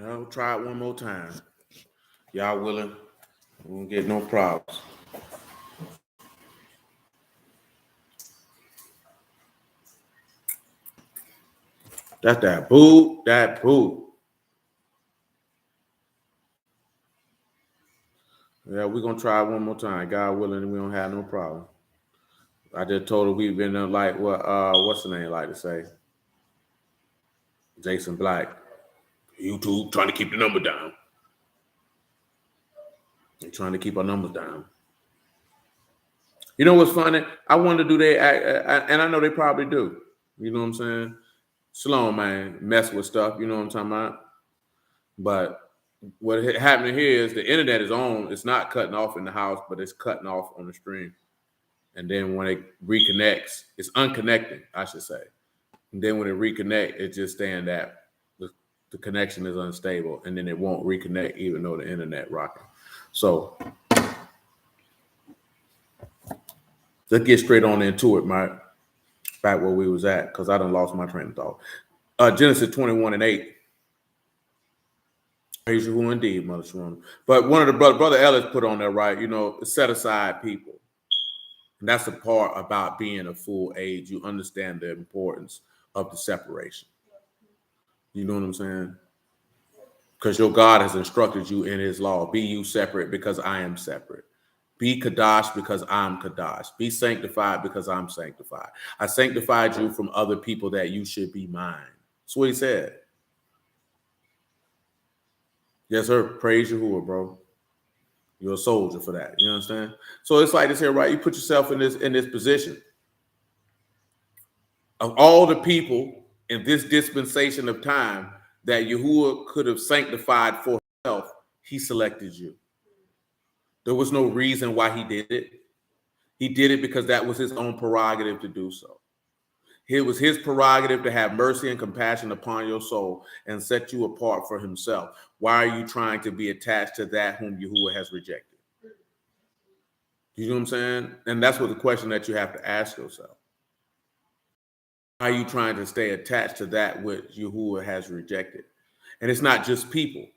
I'll try it one more time. Y'all willing? We won't get no problems. That's that boo. That boo. Yeah, we're gonna try it one more time. God willing, we don't have no problem. I just told her we've been like what's the name like to say? Jason Black. YouTube trying to keep the number down. They're trying to keep our numbers down. You know what's funny? I wonder do they act, and I know they probably do. You know what I'm saying? Slow man, mess with stuff. You know what I'm talking about? But what happening here is the internet is on. It's not cutting off in the house, but it's cutting off on the stream. And then when it reconnects, it's unconnecting, I should say. And then when it reconnects, it's just saying that the connection is unstable, and then it won't reconnect even though the internet rocking. So let's get straight on into it, Mike. Back where we was at, because I done lost my train of thought. Genesis 21:8. Praise you who indeed, Mother Sharon. But one of the brother Ellis put on there, right? You know, set aside people. And that's the part about being a full age. You understand the importance of the separation. You know what I'm saying? Because your God has instructed you in his law. Be you separate because I am separate. Be Kadash because I'm Kadash. Be sanctified because I'm sanctified. I sanctified you from other people that you should be mine. That's what he said. Yes, sir. Praise Yahuwah, bro. You're a soldier for that. You understand? So it's like this here, right? You put yourself in this position. Of all the people in this dispensation of time that Yahuwah could have sanctified for himself, he selected you. There was no reason why he did it. He did it because that was his own prerogative to do so. It was his prerogative to have mercy and compassion upon your soul and set you apart for himself. Why are you trying to be attached to that whom Yahuwah has rejected? You know what I'm saying? And that's what the question that you have to ask yourself. Why are you trying to stay attached to that which Yahuwah has rejected? And it's not just people.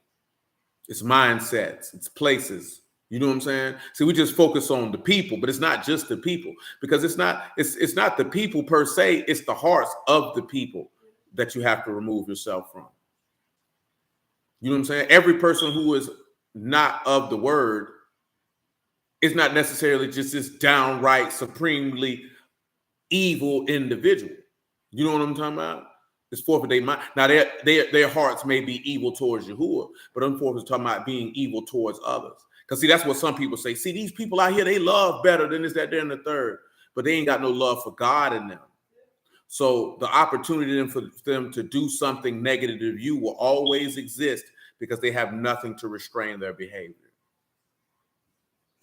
It's mindsets. It's places. You know what I'm saying? See, we just focus on the people, but it's not just the people, because it's not the people per se, it's the hearts of the people that you have to remove yourself from. You know what I'm saying? Every person who is not of the word is not necessarily just this downright, supremely evil individual. You know what I'm talking about? It's forfeit their mind. Now, their hearts may be evil towards Yahuwah, but unfortunately, talking about being evil towards others. Because see, that's what some people say. See, these people out here, they love better than this, that, there, and the third, but they ain't got no love for God in them. So the opportunity for them to do something negative to you will always exist because they have nothing to restrain their behavior.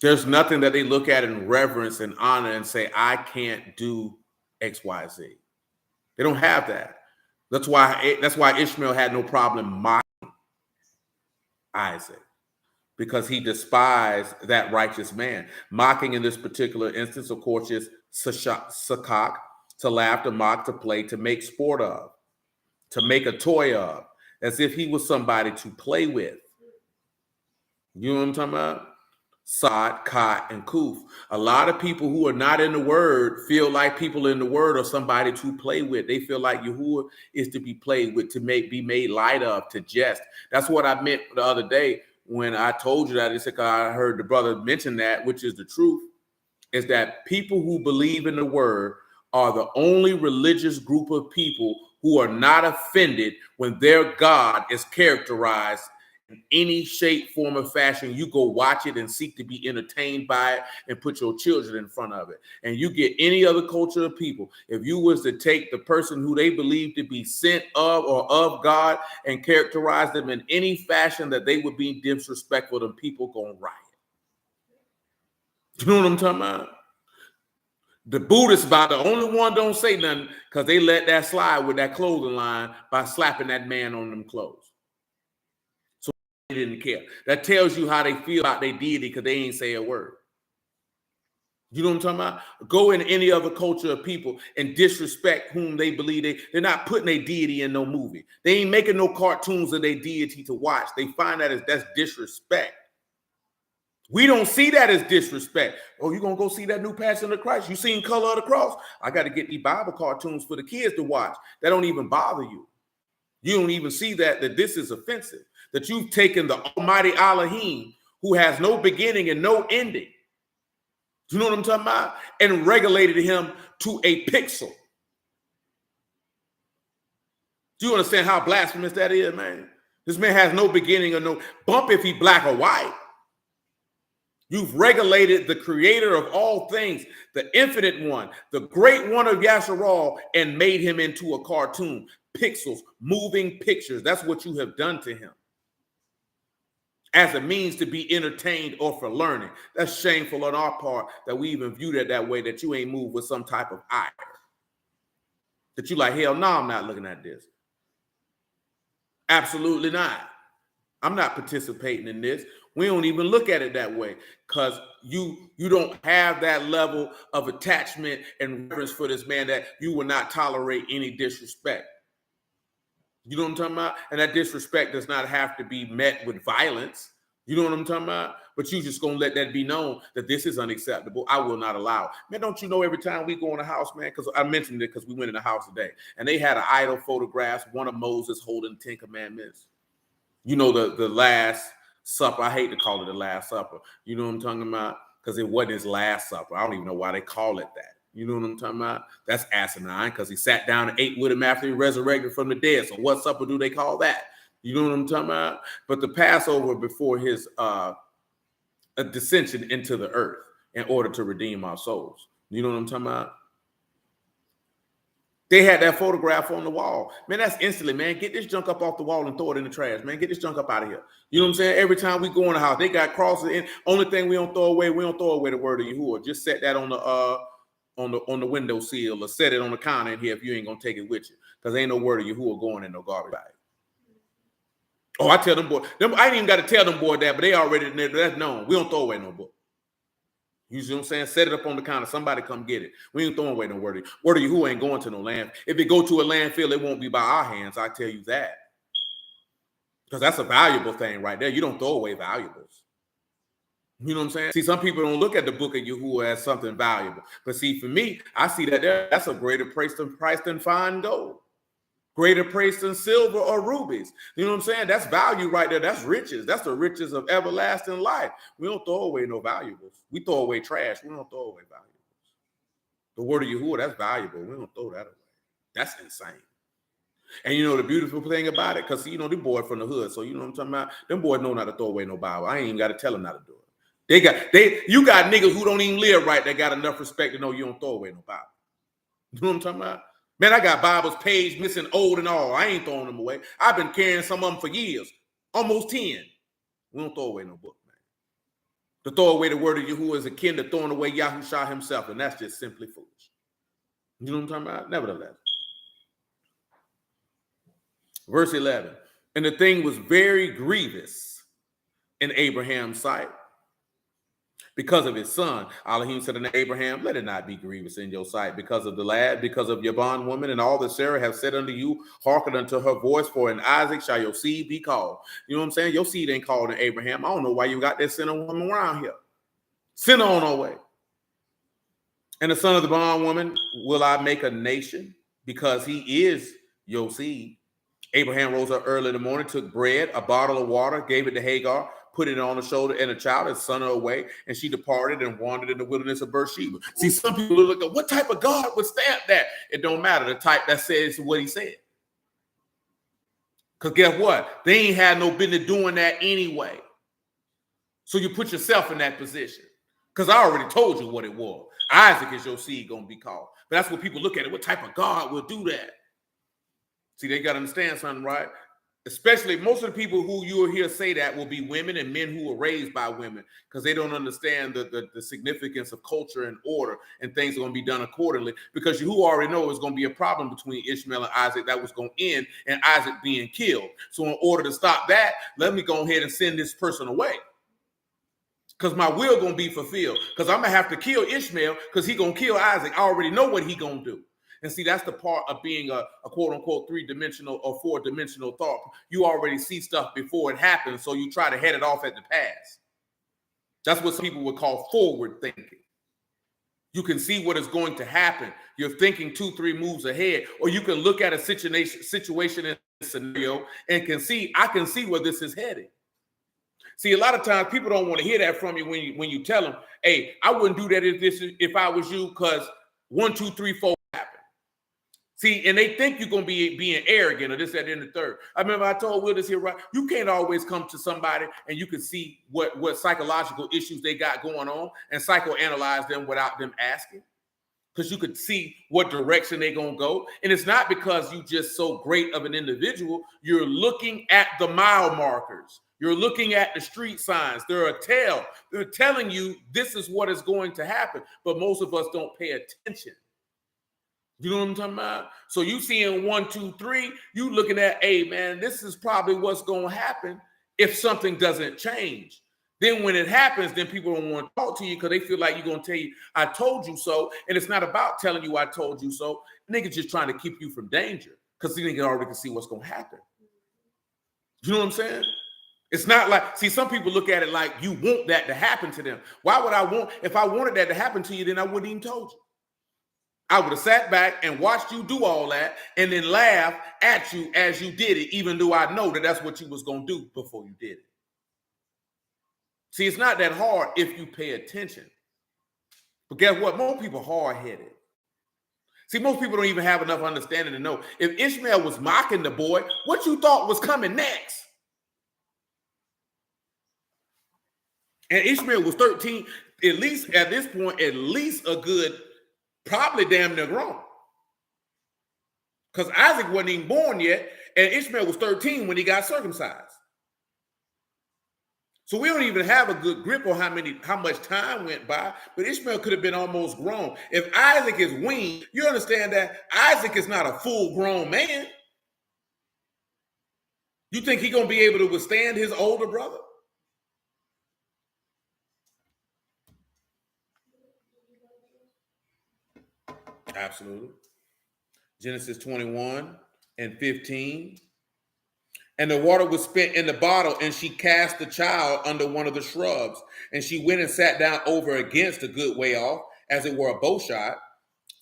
There's nothing that they look at in reverence and honor and say, I can't do X, Y, Z. They don't have that. That's why Ishmael had no problem mocking Isaac, because he despised that righteous man. Mocking in this particular instance, of course, is sakak, to laugh, to mock, to play, to make sport of, to make a toy of, as if he was somebody to play with. You know what I'm talking about? Sod, Kot, and Kuf. A lot of people who are not in the word feel like people in the word are somebody to play with. They feel like Yahuwah is to be played with, to be made light of, to jest. That's what I meant the other day when I told you that. It's like I heard the brother mention that, which is the truth, is that people who believe in the word are the only religious group of people who are not offended when their God is characterized in any shape, form, or fashion. You go watch it and seek to be entertained by it and put your children in front of it. And you get any other culture of people. If you was to take the person who they believe to be sent of or of God and characterize them in any fashion that they would be disrespectful, then people gonna riot. You know what I'm talking about? The Buddhists about the only one don't say nothing because they let that slide with that clothing line by slapping that man on them clothes. Didn't care. That tells you how they feel about their deity because they ain't say a word. You know what I'm talking about? Go in any other culture of people and disrespect whom they believe they're not putting their deity in no movie. They ain't making no cartoons of their deity to watch. They find that's disrespect. We don't see that as disrespect. Oh, you gonna go see that new Passion of Christ? You seen Color of the Cross? I got to get these Bible cartoons for the kids to watch. That don't even bother you. You don't even see that this is offensive. That you've taken the Almighty Elohim, who has no beginning and no ending. Do you know what I'm talking about? And regulated him to a pixel. Do you understand how blasphemous that is, man? This man has no beginning or no bump if he black or white. You've regulated the creator of all things, the infinite one, the great one of Yasharal, and made him into a cartoon. Pixels, moving pictures. That's what you have done to him. As a means to be entertained or for learning. That's shameful on our part that we even viewed it that way, that you ain't moved with some type of eye. That you like, hell no, I'm not looking at this. Absolutely not. I'm not participating in this. We don't even look at it that way because you don't have that level of attachment and reverence for this man that you will not tolerate any disrespect. You know what I'm talking about? And that disrespect does not have to be met with violence. You know what I'm talking about? But you just gonna let that be known that this is unacceptable. I will not allow it. Man, don't you know every time we go in the house, man, because I mentioned it because we went in the house today and they had an idol photograph, one of Moses holding 10 commandments. You know, the Last Supper. I hate to call it the Last Supper. You know what I'm talking about? Because it wasn't his last supper. I don't even know why they call it that. You know what I'm talking about? That's asinine because he sat down and ate with him after he resurrected from the dead. So what supper do they call that? You know what I'm talking about? But the Passover before his descension into the earth in order to redeem our souls. You know what I'm talking about? They had that photograph on the wall. Man, that's instantly, man, get this junk up off the wall and throw it in the trash, man. Get this junk up out of here. You know what I'm saying? Every time we go in the house, they got crosses in. Only thing we don't throw away the word of Yahuwah. Just set that on the window sill or set it on the counter in here if you ain't gonna take it with you. Because ain't no word of Yahuwah going in no garbage bag. Oh, I tell them boy, I ain't even got to tell them boy that, but they already, that's known. We don't throw away no book. You see what I'm saying? Set it up on the counter. Somebody come get it. We ain't throwing away no word of Yahuwah ain't going to no land. If it go to a landfill, it won't be by our hands. I tell you that. Because that's a valuable thing right there. You don't throw away valuables. You know what I'm saying? See, some people don't look at the book of Yahuwah as something valuable. But see, for me, I see that that's a greater price than fine gold. Greater price than silver or rubies. You know what I'm saying? That's value right there. That's riches. That's the riches of everlasting life. We don't throw away no valuables. We throw away trash. We don't throw away valuables. The word of Yahuwah, that's valuable. We don't throw that away. That's insane. And you know the beautiful thing about it, because you know, them boys from the hood, so you know what I'm talking about? Them boys know not to throw away no Bible. I ain't even got to tell them not to do it. You got niggas who don't even live right that got enough respect to know you don't throw away no Bible. You know what I'm talking about? Man, I got Bibles page missing old and all. I ain't throwing them away. I've been carrying some of them for years, almost 10. We don't throw away no book, man. To throw away the word of Yahuwah is akin to throwing away Yahushua himself, and that's just simply foolish. You know what I'm talking about? Nevertheless. Verse 11. And the thing was very grievous in Abraham's sight because of his son. Elohim said unto Abraham, let it not be grievous in your sight because of the lad, because of your bondwoman, and all that Sarah have said unto you, hearken unto her voice, for in Isaac shall your seed be called. You know what I'm saying? Your seed ain't called in Abraham. I don't know why you got that sinner woman around here. Sinner on her way. And the son of the bondwoman will I make a nation, because he is your seed. Abraham rose up early in the morning, took bread, a bottle of water, gave it to Hagar, put it on the shoulder and a child, and sent her away. And she departed and wandered in the wilderness of Beersheba. See, some people look at what type of God would stamp that? It don't matter. The type that says what he said. Because guess what? They ain't had no business doing that anyway. So you put yourself in that position. Because I already told you what it was. Isaac is your seed going to be called. But that's what people look at it. What type of God will do that? See, they got to understand something, right? Especially most of the people who you will hear say that will be women and men who were raised by women, because they don't understand the significance of culture and order, and things are going to be done accordingly, because you already know it's going to be a problem between Ishmael and Isaac that was going to end in Isaac being killed. So in order to stop that, let me go ahead and send this person away. because my will gonna be fulfilled. Because I'm gonna have to kill Ishmael because he gonna kill Isaac. I already know what he gonna do. And see, that's the part of being a quote unquote 3-dimensional or 4-dimensional thought. You already see stuff before it happens, so you try to head it off at the pass. That's what some people would call forward thinking. You can see what is going to happen. You're thinking 2-3 moves ahead, or you can look at a situation in a scenario and I can see where this is heading. See, a lot of times people don't want to hear that from you when you tell them, hey, I wouldn't do that if I was you, because 1, 2, 3, 4 happened. See, and they think you're going to be being arrogant or this, that, and the third. I remember I told Will this here, right? You can't always come to somebody and you can see what psychological issues they got going on and psychoanalyze them without them asking. Because you could see what direction they're going to go. And it's not because you're just so great of an individual. You're looking at the mile markers. You're looking at the street signs. They're telling you this is what is going to happen. But most of us don't pay attention. You know what I'm talking about? So you seeing 1, 2, 3, you looking at, hey, man, this is probably what's going to happen if something doesn't change. Then when it happens, then people don't want to talk to you because they feel like you're going to tell you, I told you so. And it's not about telling you I told you so. Niggas just trying to keep you from danger because the nigga already can see what's going to happen. You know what I'm saying? It's not like, see, some people look at it like you want that to happen to them. Why would I want, if I wanted that to happen to you, then I wouldn't even told you. I would have sat back and watched you do all that and then laugh at you as you did it, even though I know that that's what you was going to do before you did it. See, it's not that hard if you pay attention. But guess what? Most people are hard-headed. See, most people don't even have enough understanding to know. If Ishmael was mocking the boy, what you thought was coming next? And Ishmael was 13, at least at this point, at least a good, probably damn near grown. Because Isaac wasn't even born yet, and Ishmael was 13 when he got circumcised. So we don't even have a good grip on how much time went by, but Ishmael could have been almost grown. If Isaac is weaned, you understand that Isaac is not a full-grown man. You think he's going to be able to withstand his older brother? Absolutely. Genesis 21:15. And the water was spent in the bottle, and she cast the child under one of the shrubs. And she went and sat down over against a good way off, as it were a bow shot.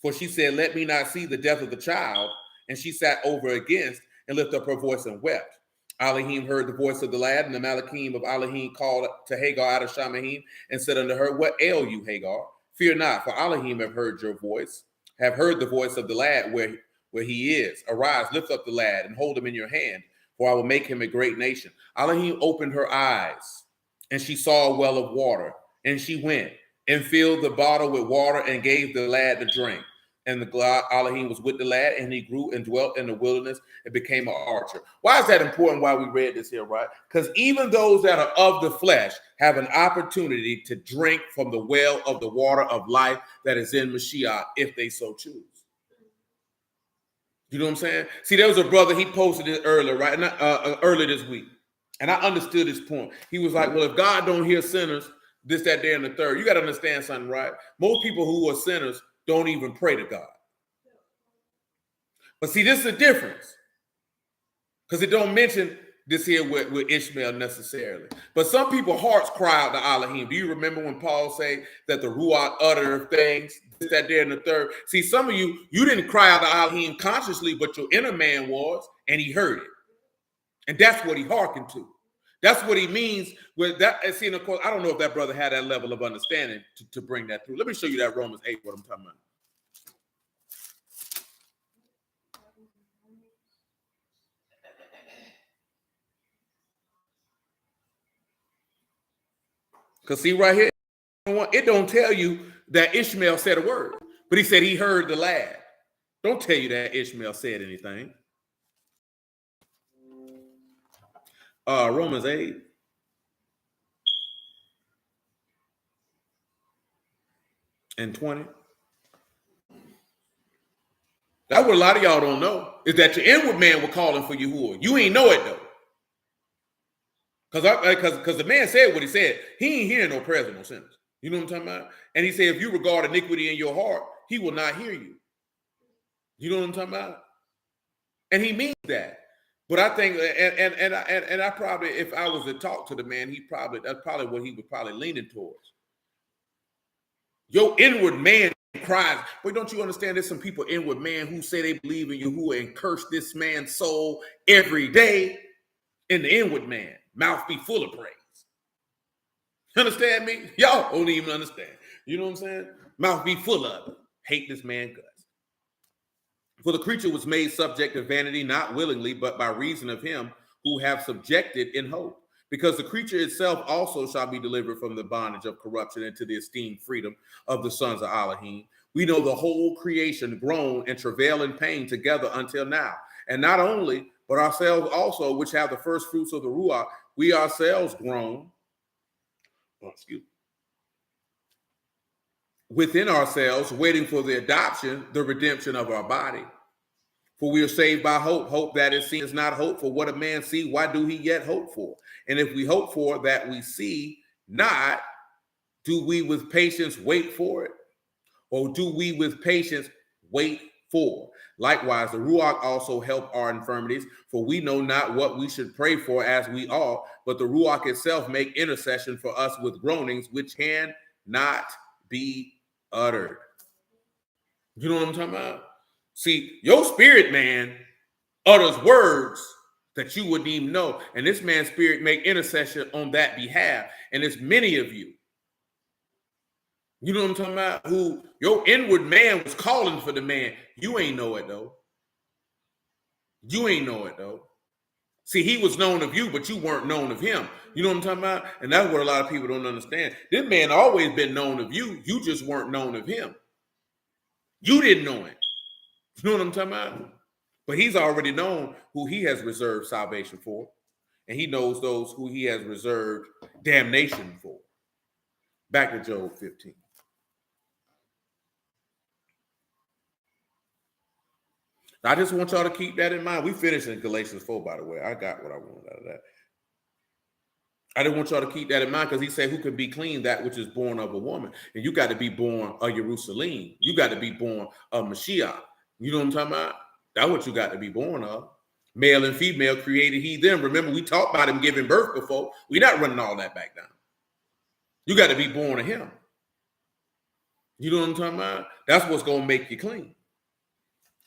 For she said, let me not see the death of the child. And she sat over against and lifted up her voice and wept. Elohim heard the voice of the lad, and the Malachim of Elohim called to Hagar out of Shamahim and said unto her, what ail you, Hagar? Fear not, for Elohim have heard your voice, have heard the voice of the lad where he is. Arise, lift up the lad, and hold him in your hand, for I will make him a great nation. Elohim opened her eyes, and she saw a well of water. And she went and filled the bottle with water and gave the lad to drink. And the Elohim was with the lad, and he grew and dwelt in the wilderness and became an archer. Why is that important? Why we read this here, right? Because even those that are of the flesh have an opportunity to drink from the well of the water of life that is in Mashiach, if they so choose. You know what I'm saying? See, there was a brother, he posted it earlier, right? Earlier this week. And I understood his point. He was like, well, if God don't hear sinners, this, that, there, and the third. You got to understand something, right? Most people who are sinners don't even pray to God. But see, this is the difference. Because it don't mention this here with Ishmael necessarily. But some people's hearts cry out to Elohim. Do you remember when Paul said that the Ruach uttereth things, this, that, there, and the third? See, some of you didn't cry out to Elohim consciously, but your inner man was, and he heard it. And that's what he hearkened to. That's what he means with that. And see, and of course, I don't know if that brother had that level of understanding to bring that through. Let me show you that Romans 8, what I'm talking about. Because see right here, it don't tell you that Ishmael said a word, but he said he heard the lad. Don't tell you that Ishmael said anything. Romans 8. And 20. That's what a lot of y'all don't know, is that your inward man was calling for Yahuwah. You ain't know it though. Because the man said what he said. He ain't hearing no prayers of no sinners. You know what I'm talking about? And he said, if you regard iniquity in your heart, he will not hear you. You know what I'm talking about? And he means that. But I think, and I probably, if I was to talk to the man, that's probably what he was probably leaning towards. Your inward man cries. But don't you understand? There's some people inward man who say they believe in Yahuwah and curse this man's soul every day. In the inward man, mouth be full of praise. Understand me? Y'all don't even understand. You know what I'm saying? Mouth be full of it. Hate this man guts. For the creature was made subject to vanity, not willingly, but by reason of him who have subjected in hope. Because the creature itself also shall be delivered from the bondage of corruption into the esteemed freedom of the sons of Elohim. We know the whole creation groan and travail in pain together until now. And not only, but ourselves also, which have the first fruits of the Ruach, we ourselves groan, within ourselves, waiting for the adoption, the redemption of our body. For we are saved by hope. Hope that is seen is not hope. For what a man see, why do he yet hope for? And if we hope for that we see not, do we with patience wait for it? Or do we with patience wait for? Likewise, the Ruach also help our infirmities, for we know not what we should pray for as we ought, but the Ruach itself make intercession for us with groanings which can not be uttered. You know what I'm talking about? See, your spirit man utters words that you wouldn't even know. And this man's spirit make intercession on that behalf. And it's many of you. You know what I'm talking about? Who your inward man was calling for the man. You ain't know it though. You ain't know it though. See, he was known of you, but you weren't known of him. You know what I'm talking about? And that's what a lot of people don't understand. This man always been known of you. You just weren't known of him. You didn't know it. You know what I'm talking about? But he's already known who he has reserved salvation for. And he knows those who he has reserved damnation for. Back to Job 15. I just want y'all to keep that in mind. We finished in Galatians 4, by the way. I got what I wanted out of that. I didn't want y'all to keep that in mind because he said, who can be clean? That which is born of a woman. And you got to be born of Jerusalem. You got to be born of Mashiach. You know what I'm talking about? That's what you got to be born of. Male and female created he them. Remember, we talked about him giving birth before. We're not running all that back down. You got to be born of him. You know what I'm talking about? That's what's going to make you clean.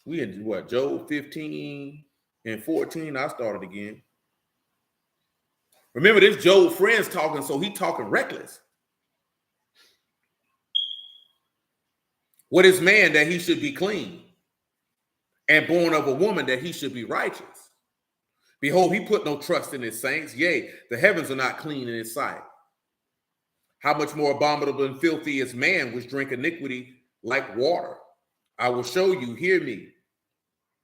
We in what, Job 15 and 14. I started again. Remember, this Job friend's talking, so he talking reckless. What is man that he should be clean? And born of a woman that he should be righteous? Behold, he put no trust in his saints. Yea, the heavens are not clean in his sight. How much more abominable and filthy is man which drink iniquity like water? I will show you, hear me.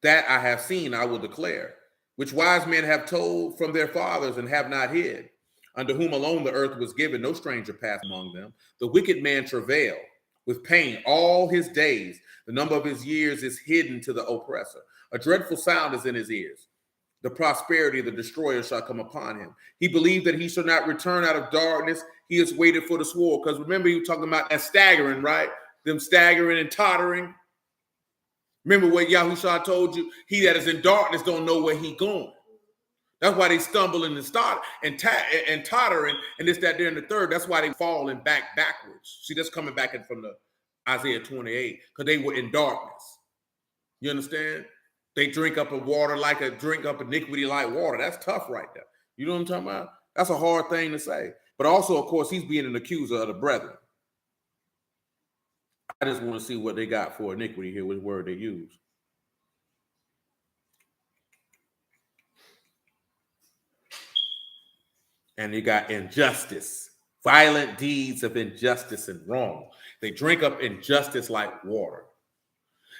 That I have seen, I will declare, which wise men have told from their fathers and have not hid, unto whom alone the earth was given, no stranger passed among them. The wicked man travailed with pain all his days. The number of his years is hidden to the oppressor. A dreadful sound is in his ears. The prosperity of the destroyer shall come upon him. He believed that he shall not return out of darkness. He has waited for the sword. Because remember, you were talking about that staggering, right? Them staggering and tottering. Remember what Yahushua told you? He that is in darkness don't know where he going. That's why they stumbling and start and tottering, and this, that, there, and the third. That's why they falling backwards. See, that's coming back in from the Isaiah 28, because they were in darkness. You understand? They drink up iniquity like water. That's tough right there. You know what I'm talking about? That's a hard thing to say. But also, of course, he's being an accuser of the brethren. I just want to see what they got for iniquity here, which word they use. And you got injustice, violent deeds of injustice and wrong. They drink up injustice like water.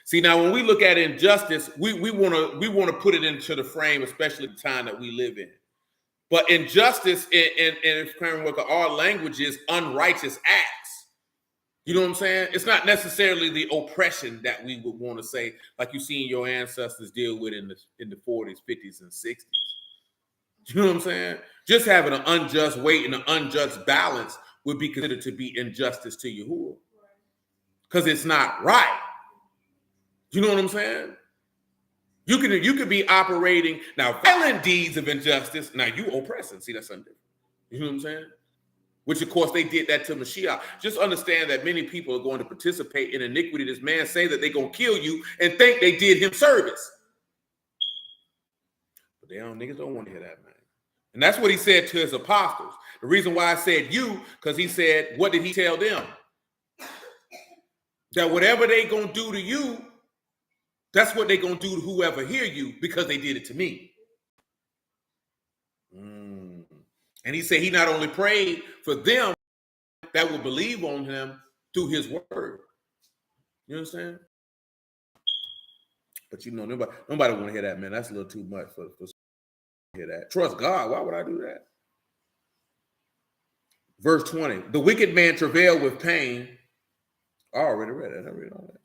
See, now when we look at injustice, we want to put it into the frame, especially the time that we live in. But injustice in framework of our language is unrighteous acts. You know what I'm saying? It's not necessarily the oppression that we would want to say, like you seen your ancestors deal with in the 40s, 50s, and 60s. You know what I'm saying? Just having an unjust weight and an unjust balance would be considered to be injustice to Yahuwah. Because it's not right. You know what I'm saying? You could be operating now violent deeds of injustice. Now you oppressing. See, that's something different. You know what I'm saying? Which of course they did that to Mashiach. Just understand that many people are going to participate in iniquity. This man say that they're gonna kill you and think they did him service. But niggas don't want to hear that, man. And that's what he said to his apostles. The reason why I said you, because he said, what did he tell them? That whatever they gonna do to you, that's what they gonna do to whoever hear you, because they did it to me. And he said he not only prayed for them that will believe on him through his word. You understand? But nobody want to hear that, man. That's a little too much for hear that. Trust God. Why would I do that? Verse 20. The wicked man travailed with pain. I already read it. I read all that.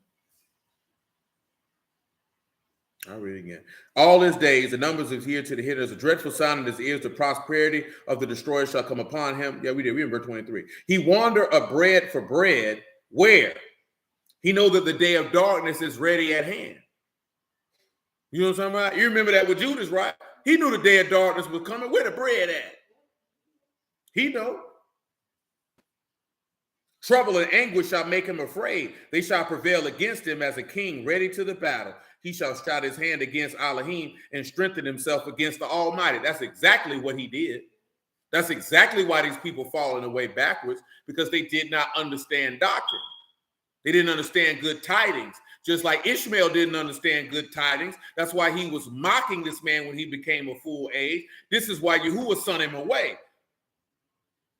I'll read it again. All his days, the numbers of years to the hitter is a dreadful sound in his ears. The prosperity of the destroyer shall come upon him. Yeah, we did. We in verse 23. He wander abroad for bread. Where? He know that the day of darkness is ready at hand. You know what I'm talking about? You remember that with Judas, right? He knew the day of darkness was coming. Where the bread at? He know. Trouble and anguish shall make him afraid. They shall prevail against him as a king ready to the battle. He shall stretch his hand against Elohim and strengthen himself against the Almighty. That's exactly what he did. That's exactly why these people falling away backwards, because they did not understand doctrine. They didn't understand good tidings. Just like Ishmael didn't understand good tidings. That's why he was mocking this man when he became a full age. This is why Yahuwah sent him away.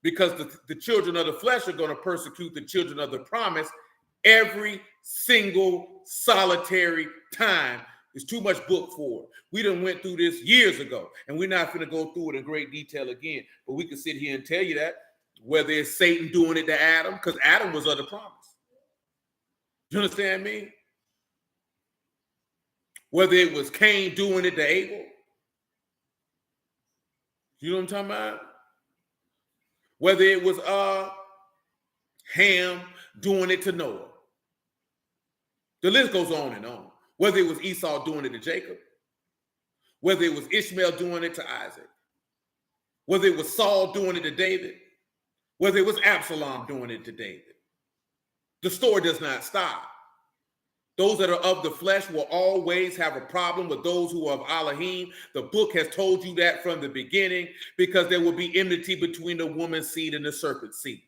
Because the children of the flesh are going to persecute the children of the promise every single solitary time. It's too much book for it. We done went through this years ago, and we're not going to go through it in great detail again. But we can sit here and tell you that, whether it's Satan doing it to Adam, because Adam was of the promise. You understand me? Whether it was Cain doing it to Abel. You know what I'm talking about? Whether it was Ham doing it to Noah. The list goes on and on. Whether it was Esau doing it to Jacob. Whether it was Ishmael doing it to Isaac. Whether it was Saul doing it to David. Whether it was Absalom doing it to David. The story does not stop. Those that are of the flesh will always have a problem with those who are of Elohim. The book has told you that from the beginning, because there will be enmity between the woman's seed and the serpent's seed.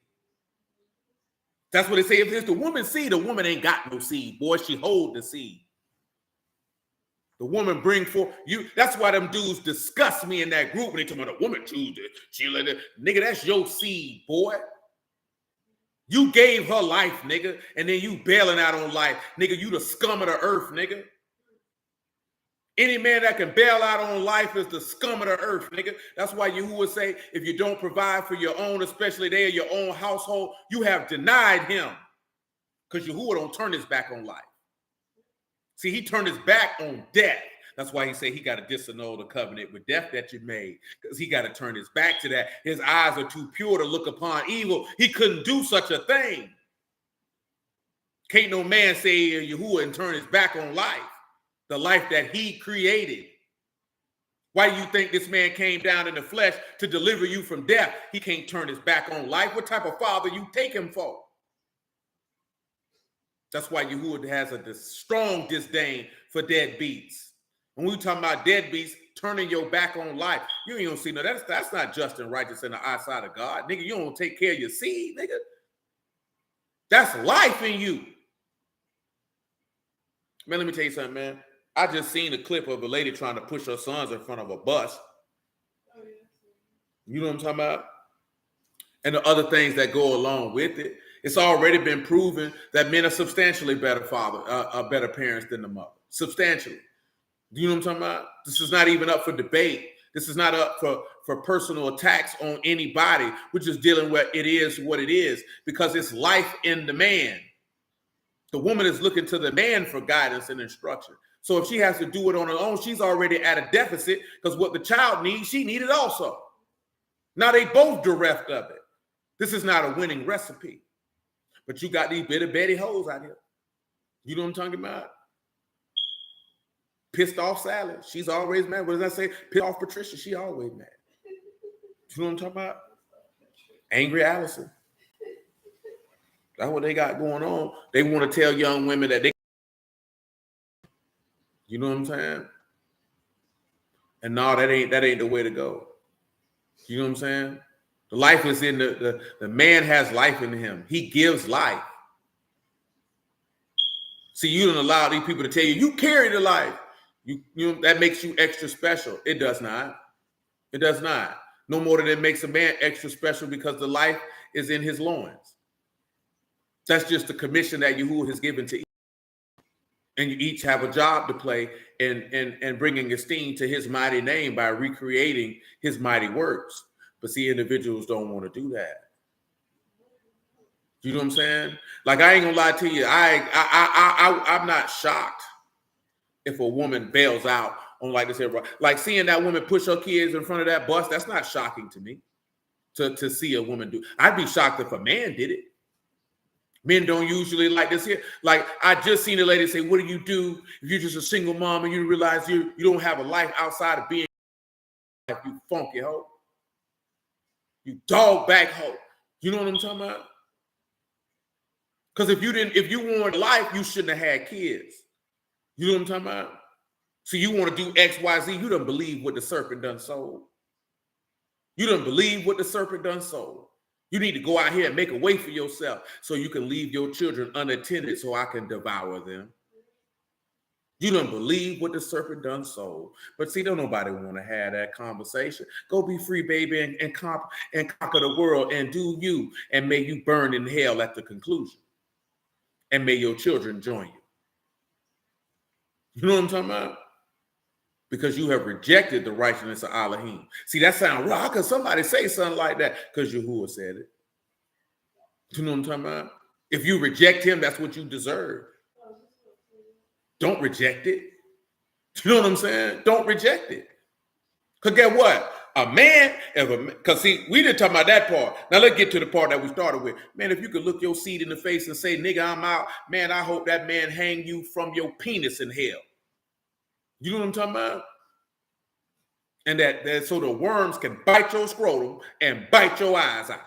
That's what they say. If it's the woman's seed, the woman ain't got no seed. Boy, she hold the seed. The woman bring forth you. That's why them dudes disgust me in that group when they talk about a woman choose it. She let it. Nigga, that's your seed, boy. You gave her life, nigga, and then you bailing out on life. Nigga, you the scum of the earth, nigga. Any man that can bail out on life is the scum of the earth, nigga. That's why Yahuwah say, if you don't provide for your own, especially they of your own household, you have denied him. Because Yahuwah don't turn his back on life. See, he turned his back on death. That's why he said he got to disannul the covenant with death that you made, because he got to turn his back to that. His eyes are too pure to look upon evil. He couldn't do such a thing. Can't no man say Yahuwah and turn his back on life, the life that he created. Why do you think this man came down in the flesh to deliver you from death? He can't turn his back on life. What type of father you take him for? That's why Yahuwah has a strong disdain for deadbeats. When we talking about deadbeats, turning your back on life, you ain't gonna see no. That's not just and righteous in the eyesight of God, nigga. You don't take care of your seed, nigga. That's life in you, man. Let me tell you something, man. I just seen a clip of a lady trying to push her sons in front of a bus. You know what I'm talking about? And the other things that go along with it. It's already been proven that men are substantially better better parents than the mother. Substantially. Do you know what I'm talking about? This is not even up for debate. This is not up for personal attacks on anybody. We're just dealing with it is what it is, because it's life in the man. The woman is looking to the man for guidance and instruction. So if she has to do it on her own, she's already at a deficit because what the child needs, she needed also. Now they both bereft of it. This is not a winning recipe. But you got these bitter Betty hoes out here. You know what I'm talking about? Pissed off Sally. She's always mad. What does that say? Pissed off Patricia. She always mad. You know what I'm talking about? Angry Allison. That's what they got going on. They want to tell young women that they, you know what I'm saying? And no, that ain't the way to go. You know what I'm saying? The life is in the man has life in him. He gives life. See, you don't allow these people to tell you, you carry the life. You know, that makes you extra special. It does not. It does not. No more than it makes a man extra special because the life is in his loins. That's just the commission that Yahuwah has given to each. And you each have a job to play in bringing esteem to his mighty name by recreating his mighty works. But see, individuals don't want to do that. You know what I'm saying? Like, I ain't gonna lie to you. I'm not shocked if a woman bails out on, like this, like seeing that woman push her kids in front of that bus. That's not shocking to me. To see a woman do. I'd be shocked if a man did it. Men don't usually like this here. Like, I just seen a lady say, what do you do if you're just a single mom and you realize you don't have a life outside of being a wife, you funky hoe? You dog back hoe. You know what I'm talking about? Because if you wanted life, you shouldn't have had kids. You know what I'm talking about? So you want to do X, Y, Z, you don't believe what the serpent done sold. You don't believe what the serpent done sold. You need to go out here and make a way for yourself so you can leave your children unattended so I can devour them. You don't believe what the serpent done sold. But see, don't nobody want to have that conversation. Go be free, baby, and conquer the world and do you. And may you burn in hell at the conclusion. And may your children join you. You know what I'm talking about? Because you have rejected the righteousness of Elohim. See, that sounds wrong. How could somebody say something like that? Because Yahuwah said it. You know what I'm talking about? If you reject him, that's what you deserve. Don't reject it. You know what I'm saying? Don't reject it. Because guess what? A man, because see, we didn't talk about that part. Now let's get to the part that we started with. Man, if you could look your seed in the face and say, nigga, I'm out, man, I hope that man hang you from your penis in hell. You know what I'm talking about? And that so the worms can bite your scrotum and bite your eyes out.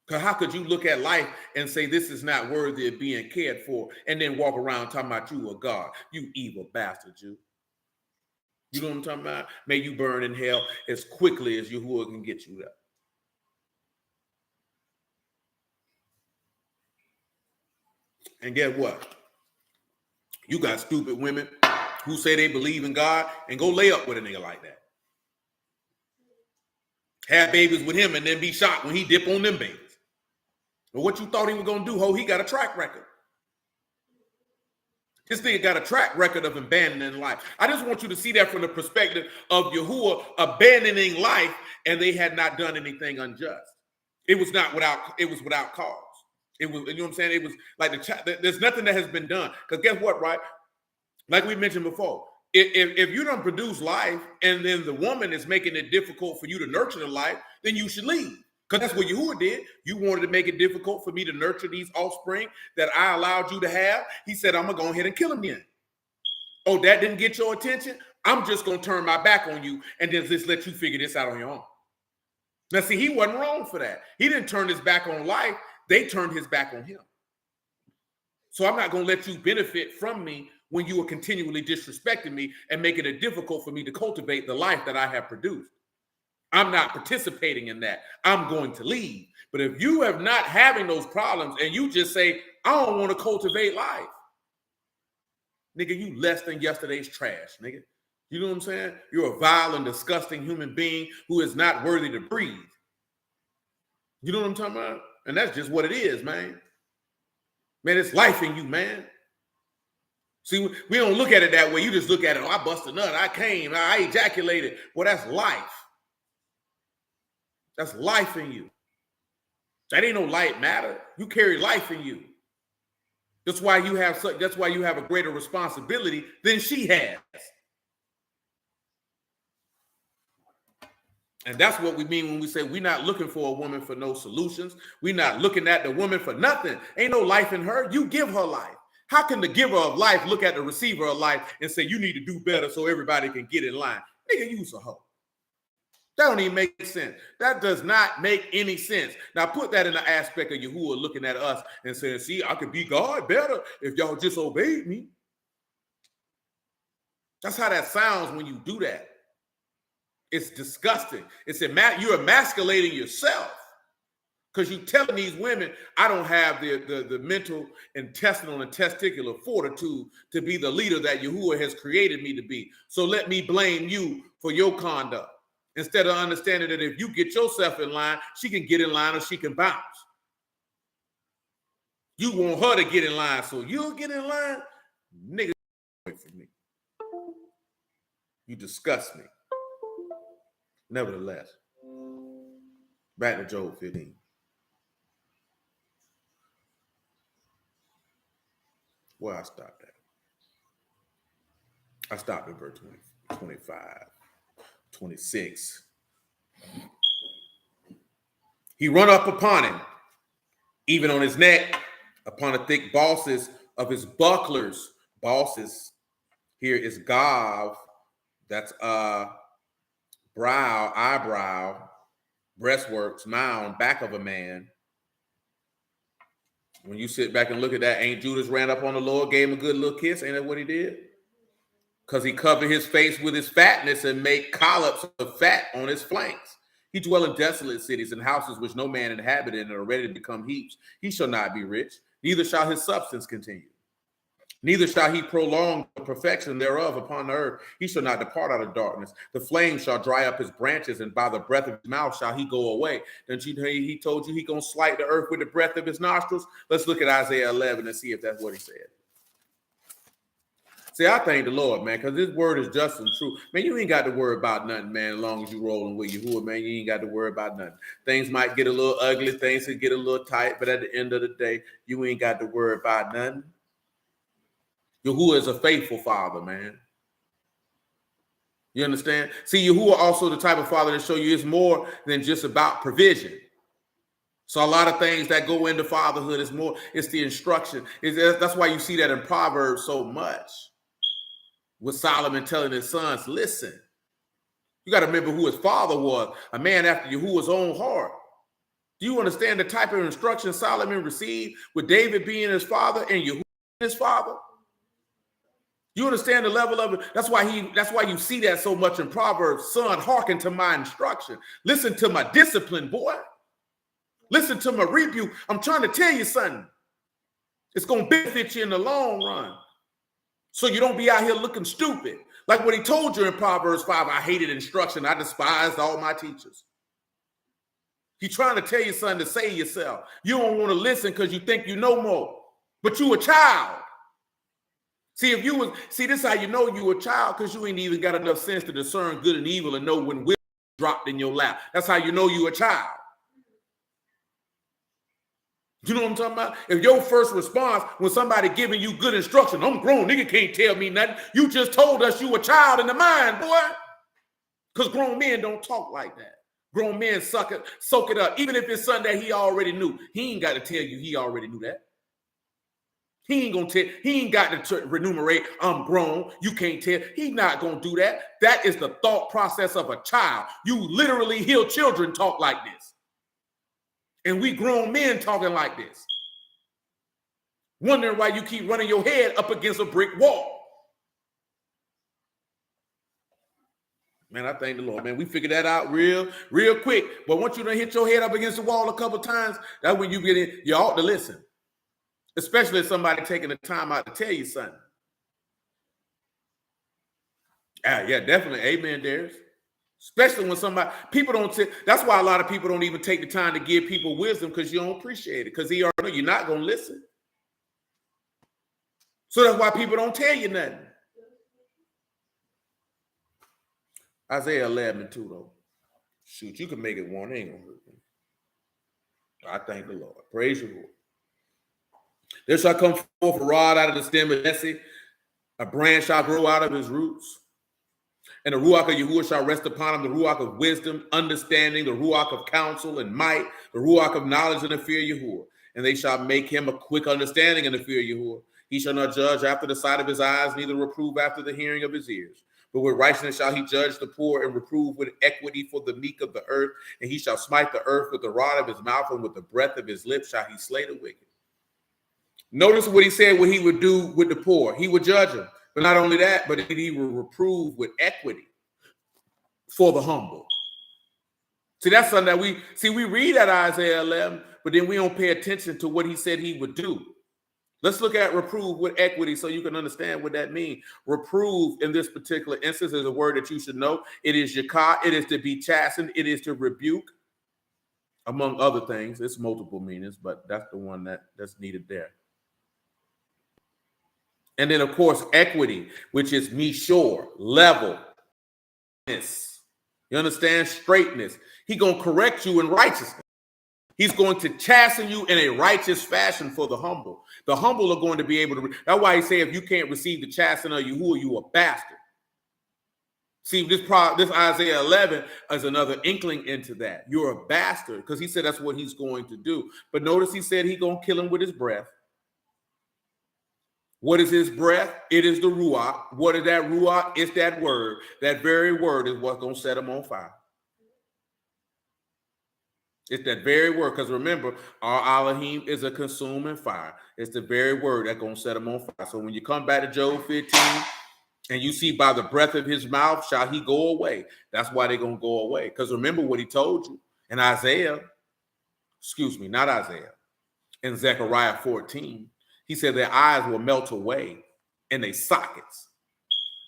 Because how could you look at life and say this is not worthy of being cared for and then walk around talking about you a God? You evil bastard, you. You know what I'm talking about? May you burn in hell as quickly as Yahuwah can get you there. And guess what? You got stupid women who say they believe in God and go lay up with a nigga like that. Have babies with him and then be shocked when he dip on them babies. But what you thought he was going to do, ho, he got a track record. This nigga got a track record of abandoning life. I just want you to see that from the perspective of Yahuwah abandoning life, and they had not done anything unjust. It was without cause. It was, you know what I'm saying? It was like there's nothing that has been done. Because guess what, right? Like we mentioned before, if you don't produce life and then the woman is making it difficult for you to nurture the life, then you should leave. Because that's what Yahuwah did. You wanted to make it difficult for me to nurture these offspring that I allowed you to have. He said, I'm going to go ahead and kill them then. Oh, that didn't get your attention? I'm just going to turn my back on you and then just let you figure this out on your own. Now, see, he wasn't wrong for that. He didn't turn his back on life. They turned his back on him. So I'm not going to let you benefit from me when you are continually disrespecting me and making it difficult for me to cultivate the life that I have produced. I'm not participating in that. I'm going to leave. But if you have not having those problems and you just say, I don't want to cultivate life, nigga, you less than yesterday's trash, nigga. You know what I'm saying? You're a vile and disgusting human being who is not worthy to breathe. You know what I'm talking about? And that's just what it is, man. Man, it's life in you, man. See, we don't look at it that way. You just look at it, oh, I busted a nut, I came, I ejaculated. Well, that's life. That's life in you. That ain't no light matter. You carry life in you. That's why you have a greater responsibility than she has. And that's what we mean when we say we're not looking for a woman for no solutions. We're not looking at the woman for nothing. Ain't no life in her. You give her life. How can the giver of life look at the receiver of life and say you need to do better so everybody can get in line? Nigga, you's a hoe. That don't even make sense. That does not make any sense. Now put that in the aspect of Yahuwah looking at us and saying, see, I could be God better if y'all just obeyed me. That's how that sounds when you do that. It's disgusting. You're emasculating yourself because you're telling these women, I don't have the mental, intestinal, and testicular fortitude to be the leader that Yahuwah has created me to be. So let me blame you for your conduct. Instead of understanding that if you get yourself in line, she can get in line or she can bounce. You want her to get in line, so you'll get in line? Nigga, away from me. You disgust me. Nevertheless, back to Job 15. Where I stopped at? I stopped at verse 20, 25, 26. He run up upon him, even on his neck, upon the thick bosses of his bucklers. Bosses here is gav, that's brow, eyebrow, breastworks, mound, back of a man. When you sit back and look at that, ain't Judas ran up on the Lord, gave him a good little kiss? Ain't that what he did? Because he covered his face with his fatness and made collops of fat on his flanks. He dwell in desolate cities and houses which no man inhabited and are ready to become heaps. He shall not be rich, neither shall his substance continue. Neither shall he prolong the perfection thereof upon the earth. He shall not depart out of darkness. The flame shall dry up his branches, and by the breath of his mouth shall he go away. Then he told you he gonna slight the earth with the breath of his nostrils. Let's look at Isaiah 11 and see if that's what he said. See, I thank the Lord, man, because this word is just and true. Man, you ain't got to worry about nothing, man, as long as you rolling with Yahuwah, man, you ain't got to worry about nothing. Things might get a little ugly, things could get a little tight, but at the end of the day, you ain't got to worry about nothing. Yahuwah is a faithful father, man. You understand? See, Yahuwah also the type of father that show you it's more than just about provision. So a lot of things that go into fatherhood is more, it's the instruction. That's why you see that in Proverbs so much. With Solomon telling his sons, listen, you got to remember who his father was, a man after Yahuwah's own heart. Do you understand the type of instruction Solomon received with David being his father and Yahuwah his father? You understand the level of it? That's why you see that so much in Proverbs. Son, hearken to my instruction. Listen to my discipline, boy. Listen to my rebuke. I'm trying to tell you something. It's going to benefit you in the long run. So you don't be out here looking stupid. Like what he told you in Proverbs 5, I hated instruction. I despised all my teachers. He's trying to tell you something to save yourself. You don't want to listen because you think you know more. But you a child. See, this is how you know you a child, because you ain't even got enough sense to discern good and evil and know when wisdom dropped in your lap. That's how you know you a child. You know what I'm talking about? If your first response when somebody giving you good instruction, I'm grown, nigga can't tell me nothing. You just told us you a child in the mind, boy. Because grown men don't talk like that. Grown men soak it up. Even if it's something that he already knew. He ain't got to tell you he already knew that. He ain't got to remunerate, I'm grown, you can't tell. He's not going to do that. That is the thought process of a child. You literally hear children talk like this. And we grown men talking like this. Wondering why you keep running your head up against a brick wall. Man, I thank the Lord, man. We figured that out real quick. But once you done hit your head up against the wall a couple times, that's when you get in, you ought to listen. Especially if somebody taking the time out to tell you something. Yeah, definitely. Amen, Darius. Especially when people don't that's why a lot of people don't even take the time to give people wisdom, because you don't appreciate it, because he already know you're not going to listen. So that's why people don't tell you nothing. Isaiah 11:2 though. Shoot, you can make it one. It ain't going to hurt me. I thank the Lord. Praise the Lord. There shall come forth a rod out of the stem of Jesse, a branch shall grow out of his roots. And the Ruach of Yahuwah shall rest upon him, the Ruach of wisdom, understanding, the Ruach of counsel and might, the Ruach of knowledge and the fear of Yahuwah. And they shall make him a quick understanding in the fear of Yahuwah. He shall not judge after the sight of his eyes, neither reprove after the hearing of his ears. But with righteousness shall he judge the poor and reprove with equity for the meek of the earth. And he shall smite the earth with the rod of his mouth, and with the breath of his lips shall he slay the wicked. Notice what he said, what he would do with the poor. He would judge them. But not only that, but he will reprove with equity for the humble. See, that's something that we read at Isaiah 11, but then we don't pay attention to what he said he would do. Let's look at reprove with equity so you can understand what that means. Reprove in this particular instance is a word that you should know. It is yakah, it is to be chastened, it is to rebuke, among other things. It's multiple meanings, but that's the one that's needed there. And then, of course, equity, which is mishor, level. You understand? Straightness. He's going to correct you in righteousness. He's going to chasten you in a righteous fashion for the humble. The humble are going to be able to. That's why he say, if you can't receive the chastening of Yahuwah, you a bastard. See, this Isaiah 11 is another inkling into that. You're a bastard, because he said that's what he's going to do. But notice he said he's going to kill him with his breath. What is his breath? It is the Ruach. What is that Ruach? It's that word. That very word is what's going to set him on fire. It's that very word, because remember, our Elohim is a consuming fire. It's the very word that's going to set him on fire. So when you come back to Job 15, and you see by the breath of his mouth shall he go away. That's why they're going to go away. Because remember what he told you in in Zechariah 14. He said their eyes will melt away in their sockets.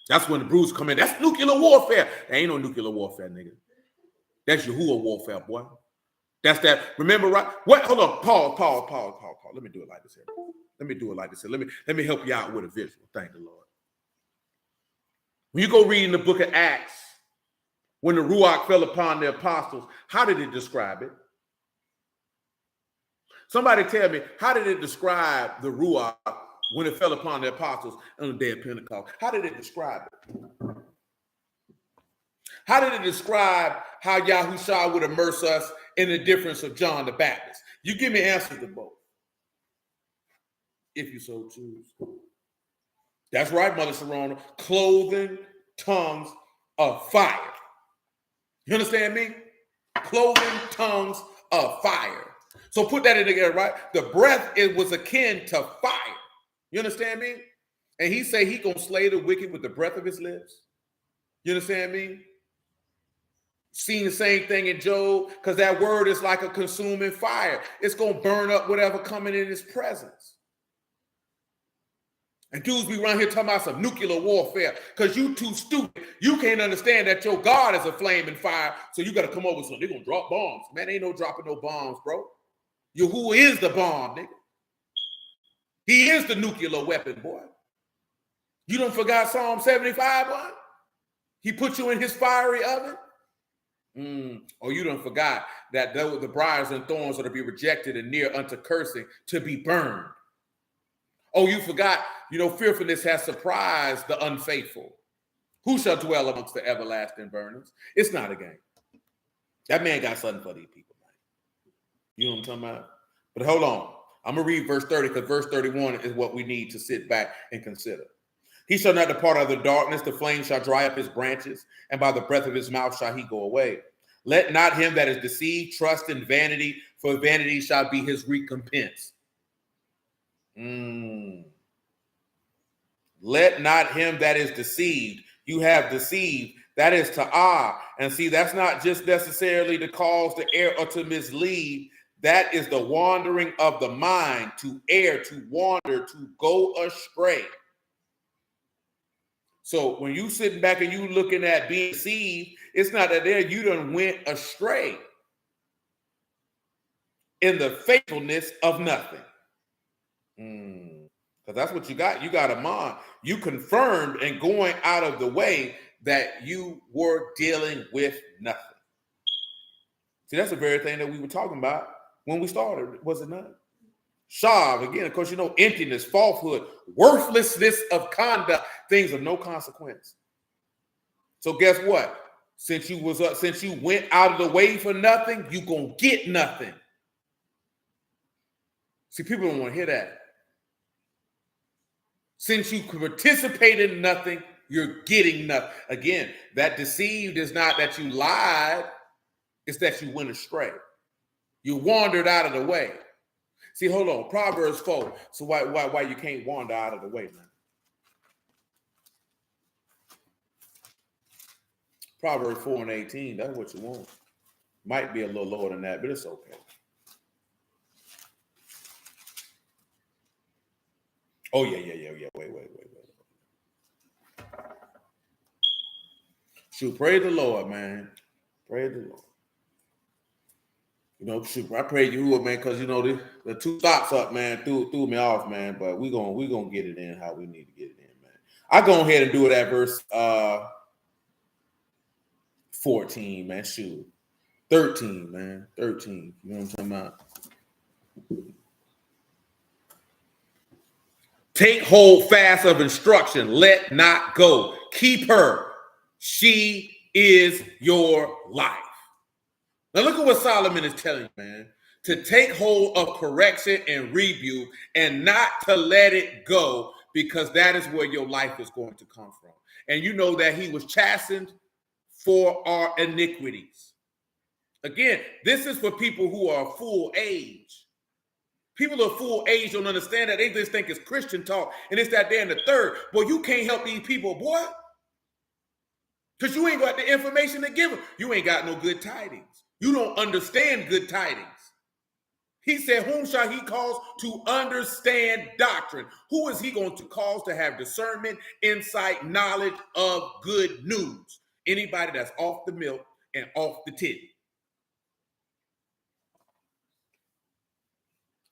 That's when the bruise come in. That's nuclear warfare. There ain't no nuclear warfare, nigga. That's Yahuwah warfare, boy. That's that. Remember, right? What? Hold on. Pause. Let me do it like this here. Let me help you out with a visual. Thank the Lord. When you go read in the book of Acts, when the Ruach fell upon the apostles, how did it describe it? Somebody tell me, how did it describe the Ruach when it fell upon the apostles on the day of Pentecost? How did it describe it? How did it describe how Yahushua would immerse us in the difference of John the Baptist? You give me answers to both, if you so choose. That's right, Mother Sharona. Clothing tongues of fire. You understand me? Clothing tongues of fire. So put that in together, right? The breath, it was akin to fire. You understand me? And he say he gonna slay the wicked with the breath of his lips. You understand me? Seen the same thing in Job, because that word is like a consuming fire. It's gonna burn up whatever coming in his presence. And dudes be around here talking about some nuclear warfare because you too stupid. You can't understand that your God is a flaming fire, so you got to come over so they're going to drop bombs. Man, ain't no dropping no bombs, bro. Yahuwah is the bomb, nigga. He is the nuclear weapon, boy. You done forgot Psalm 75, boy? He put you in his fiery oven? Or you done forgot that the briars and thorns are to be rejected and near unto cursing, to be burned. Oh, you forgot, fearfulness has surprised the unfaithful. Who shall dwell amongst the everlasting burnings? It's not a game. That man got something for these people, man. You know what I'm talking about? But hold on. I'm going to read verse 30, because verse 31 is what we need to sit back and consider. He shall not depart out of the darkness. The flame shall dry up his branches, and by the breath of his mouth shall he go away. Let not him that is deceived trust in vanity, for vanity shall be his recompense. Let not him that is deceived. You have deceived. That is ta'ah. And see, that's not just necessarily to cause the err or to mislead. That is the wandering of the mind, to err, to wander, to go astray. So when you sitting back and you looking at being deceived, it's not that there you done went astray in the faithfulness of nothing. Because that's what you got. You got a mind. You confirmed and going out of the way that you were dealing with nothing. See, that's the very thing that we were talking about when we started, was it not? Shav, again, of course, you know, emptiness, falsehood, worthlessness of conduct, things of no consequence. So guess what? Since you went out of the way for nothing, you gonna get nothing. See, people don't want to hear that. Since you participated in nothing, you're getting nothing. Again, that deceived is not that you lied, it's that you went astray. You wandered out of the way. See, hold on. Proverbs 4. So why you can't wander out of the way, man? Proverbs 4:18. That's what you want. Might be a little lower than that, but it's okay. Oh, yeah. Wait. Shoot, praise the Lord, man. Praise the Lord. You know, shoot, I pray you, man, because, you know, the two stops up, man, threw me off, man, but we gonna get it in how we need to get it in, man. I go ahead and do it at verse 14, man, shoot. 13, man, 13. You know what I'm talking about? Take hold fast of instruction. Let not go. Keep her. She is your life. Now look at what Solomon is telling you, man. To take hold of correction and rebuke and not to let it go, because that is where your life is going to come from. And you know that he was chastened for our iniquities. Again, this is for people who are full age. People of full age don't understand that. They just think it's Christian talk, and it's that they're in the third. Boy, you can't help these people, boy, because you ain't got the information to give them. You ain't got no good tidings. You don't understand good tidings. He said, whom shall he cause to understand doctrine? Who is he going to cause to have discernment, insight, knowledge of good news? Anybody that's off the milk and off the titty.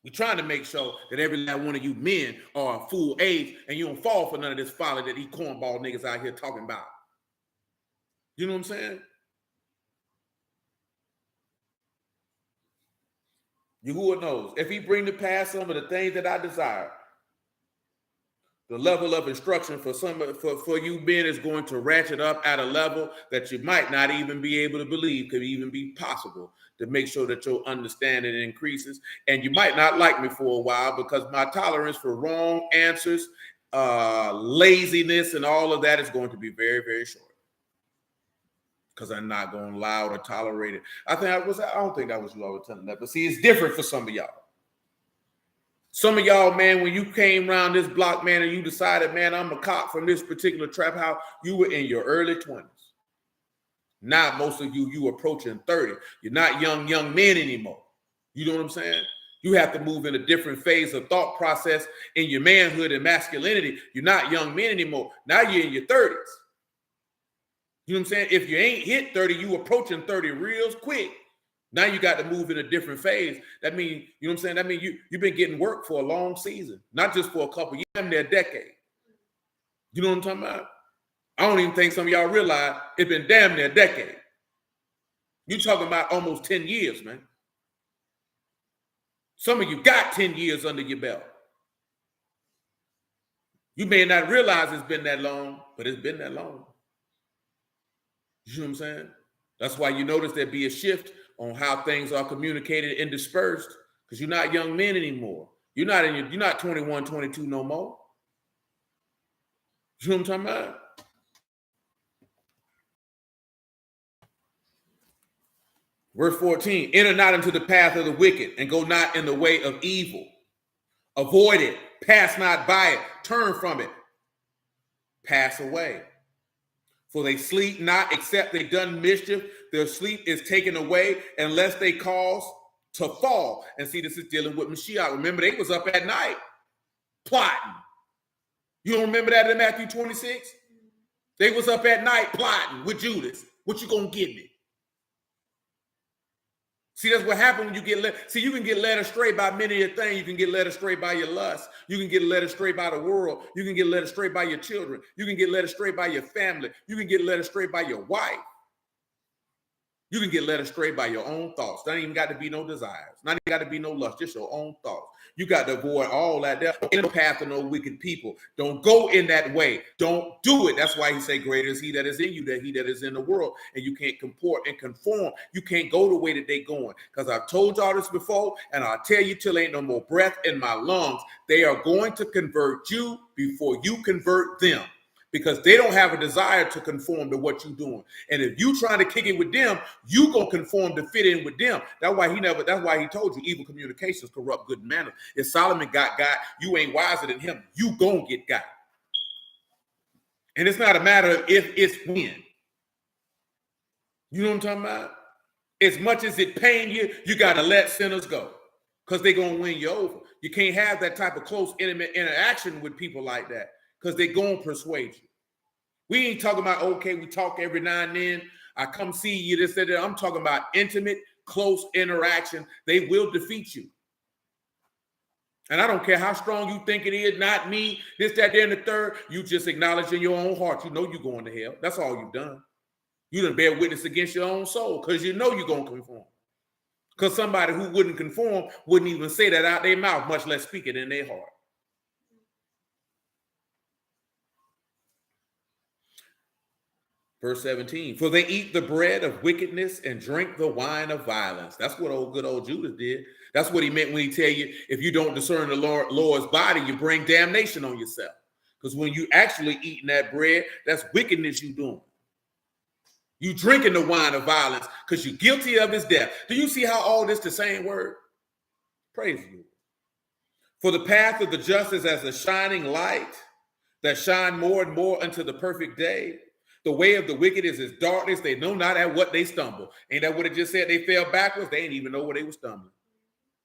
We're trying to make sure that every last one of you men are full age and you don't fall for none of this folly that these cornball niggas out here talking about. You know what I'm saying? Yahuwah knows. If he bring to pass some of the things that I desire, the level of instruction for you men is going to ratchet up at a level that you might not even be able to believe could even be possible, to make sure that your understanding increases. And you might not like me for a while because my tolerance for wrong answers, laziness, and all of that is going to be very, very short. Because I'm not going to allow or tolerate it. I don't think I was lower telling that, but see, it's different for some of y'all. Some of y'all, man, when you came around this block, man, and you decided, man, I'm a cop from this particular trap house, you were in your early 20s. Now, most of you approaching 30. You're not young men anymore. You know what I'm saying? You have to move in a different phase of thought process in your manhood and masculinity. You're not young men anymore. Now you're in your 30s. You know what I'm saying? If you ain't hit 30, you approaching 30 real quick. Now you got to move in a different phase. That means, you know what I'm saying? That means you've been getting work for a long season, not just for a couple years, damn near a decade. You know what I'm talking about? I don't even think some of y'all realize it's been damn near a decade. You're talking about almost 10 years, man. Some of you got 10 years under your belt. You may not realize it's been that long, but it's been that long. You know what I'm saying? That's why you notice there be a shift on how things are communicated and dispersed, because you're not young men anymore. You're not 21, 22 no more. You know what I'm talking about? Verse 14, enter not into the path of the wicked and go not in the way of evil. Avoid it, pass not by it, turn from it, pass away. For they sleep not except they done mischief. Their sleep is taken away unless they cause to fall. And see, this is dealing with Mashiach. Remember, they was up at night plotting. You don't remember that in Matthew 26? They was up at night plotting with Judas. What you gonna give me? See, that's what happened when you get led. See, you can get led astray by many a thing. You can get led astray by your lust. You can get led astray by the world. You can get led astray by your children. You can get led astray by your family. You can get led astray by your wife. You can get led astray by your own thoughts. There ain't even got to be no desires. Not even got to be no lust, just your own thoughts. You got to avoid all that. They're in the path of no wicked people. Don't go in that way. Don't do it. That's why he say, greater is he that is in you than he that is in the world. And you can't comport and conform. You can't go the way that they going. Because I've told y'all this before, and I'll tell you till ain't no more breath in my lungs. They are going to convert you before you convert them. Because they don't have a desire to conform to what you're doing. And if you trying to kick it with them, you gonna conform to fit in with them. That's why he told you evil communications corrupt good manners. If Solomon got, you ain't wiser than him, you gonna get got. And it's not a matter of if, it's when. You know what I'm talking about? As much as it pain you, you gotta let sinners go. Because they're gonna win you over. You can't have that type of close, intimate interaction with people like that. Because they're gonna persuade you. We ain't talking about, okay, we talk every now and then. I come see you, this, that. I'm talking about intimate, close interaction. They will defeat you. And I don't care how strong you think it is, not me, this, that, there, and the third. You just acknowledge in your own heart, you know you're going to hell. That's all you've done. You done bear witness against your own soul because you know you're going to conform. Because somebody who wouldn't conform wouldn't even say that out their mouth, much less speak it in their heart. Verse 17, for they eat the bread of wickedness and drink the wine of violence. That's what good old Judas did. That's what he meant when he tell you, if you don't discern the Lord's body, you bring damnation on yourself. Because when you actually eating that bread, that's wickedness you doing. You drinking the wine of violence because you're guilty of his death. Do you see how all this the same word? Praise you. For the path of the just is as a shining light that shine more and more unto the perfect day. The way of the wicked is as darkness. They know not at what they stumble. Ain't that what it just said? They fell backwards. They didn't even know where they were stumbling.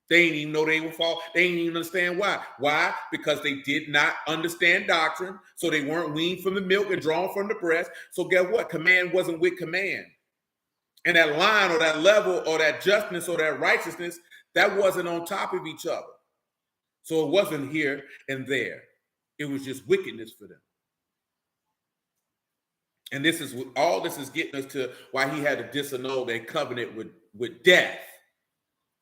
They didn't even know they would fall. They didn't even understand why. Why? Because they did not understand doctrine. So they weren't weaned from the milk and drawn from the breast. So guess what? Command wasn't with command. And that line or that level or that justness or that righteousness, that wasn't on top of each other. So it wasn't here and there. It was just wickedness for them. And this is all this is getting us to why he had to disannul that covenant with death.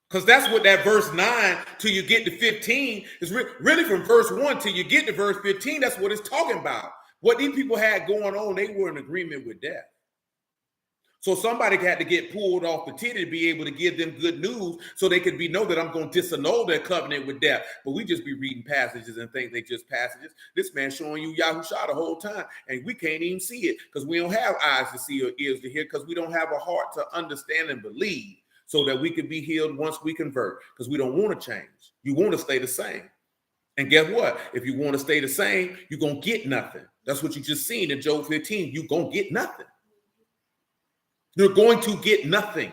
Because that's what that verse 9 till you get to 15 is really from verse 1 till you get to verse 15. That's what it's talking about. What these people had going on, they were in agreement with death. So somebody had to get pulled off the titty to be able to give them good news so they could know that I'm going to disannul their covenant with death. But we just be reading passages and think they just passages. This man showing you Yahusha the whole time, and we can't even see it because we don't have eyes to see or ears to hear because we don't have a heart to understand and believe so that we can be healed once we convert because we don't want to change. You want to stay the same. And guess what? If you want to stay the same, you're going to get nothing. That's what you just seen in Job 15. You're going to get nothing. You're going to get nothing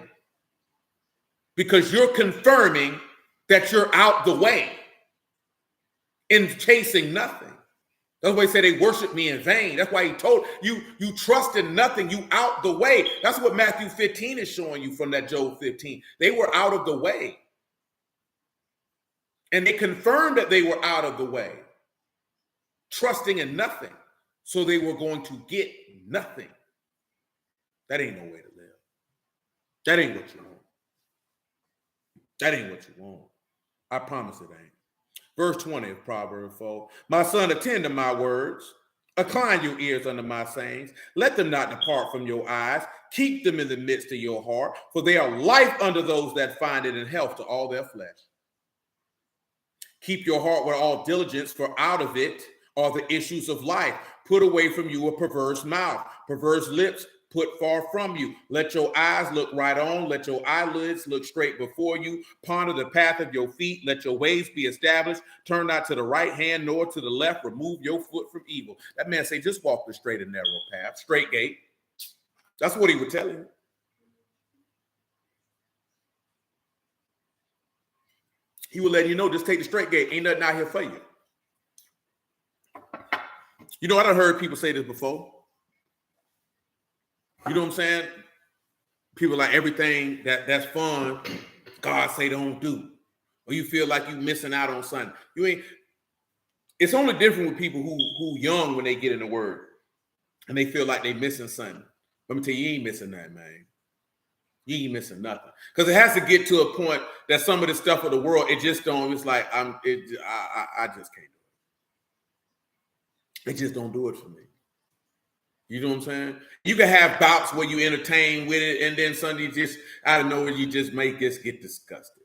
because you're confirming that you're out the way in chasing nothing. That's why he said they worship me in vain. That's why he told you, you trust in nothing, you out the way. That's what Matthew 15 is showing you from that Job 15. They were out of the way. And they confirmed that they were out of the way, trusting in nothing. So they were going to get nothing. That ain't no way to live. That ain't what you want. That ain't what you want. I promise it ain't. Verse 20 of Proverbs 4. My son, attend to my words. Incline your ears unto my sayings. Let them not depart from your eyes. Keep them in the midst of your heart. For they are life unto those that find it, and health to all their flesh. Keep your heart with all diligence, for out of it are the issues of life. Put away from you a perverse mouth. Perverse lips put far from you. Let your eyes look right on. Let your eyelids look straight before you. Ponder the path of your feet. Let your ways be established. Turn not to the right hand nor to the left. Remove your foot from evil. That man say, just walk the straight and narrow path, straight gate. That's what he would tell you. He would let you know, just take the straight gate. Ain't nothing out here for you. You know, I done heard people say this before. You know what I'm saying? People like everything that's fun, God say don't do. Or you feel like you missing out on something. You ain't. It's only different with people who young when they get in the word and they feel like they missing something. Let me tell you, you ain't missing that, man. You ain't missing nothing. Because it has to get to a point that some of the stuff of the world, it just don't, it's like, I just can't do it. It just don't do it for me. You know what I'm saying? You can have bouts where you entertain with it, and then Sunday just out of nowhere, you just make us get disgusted.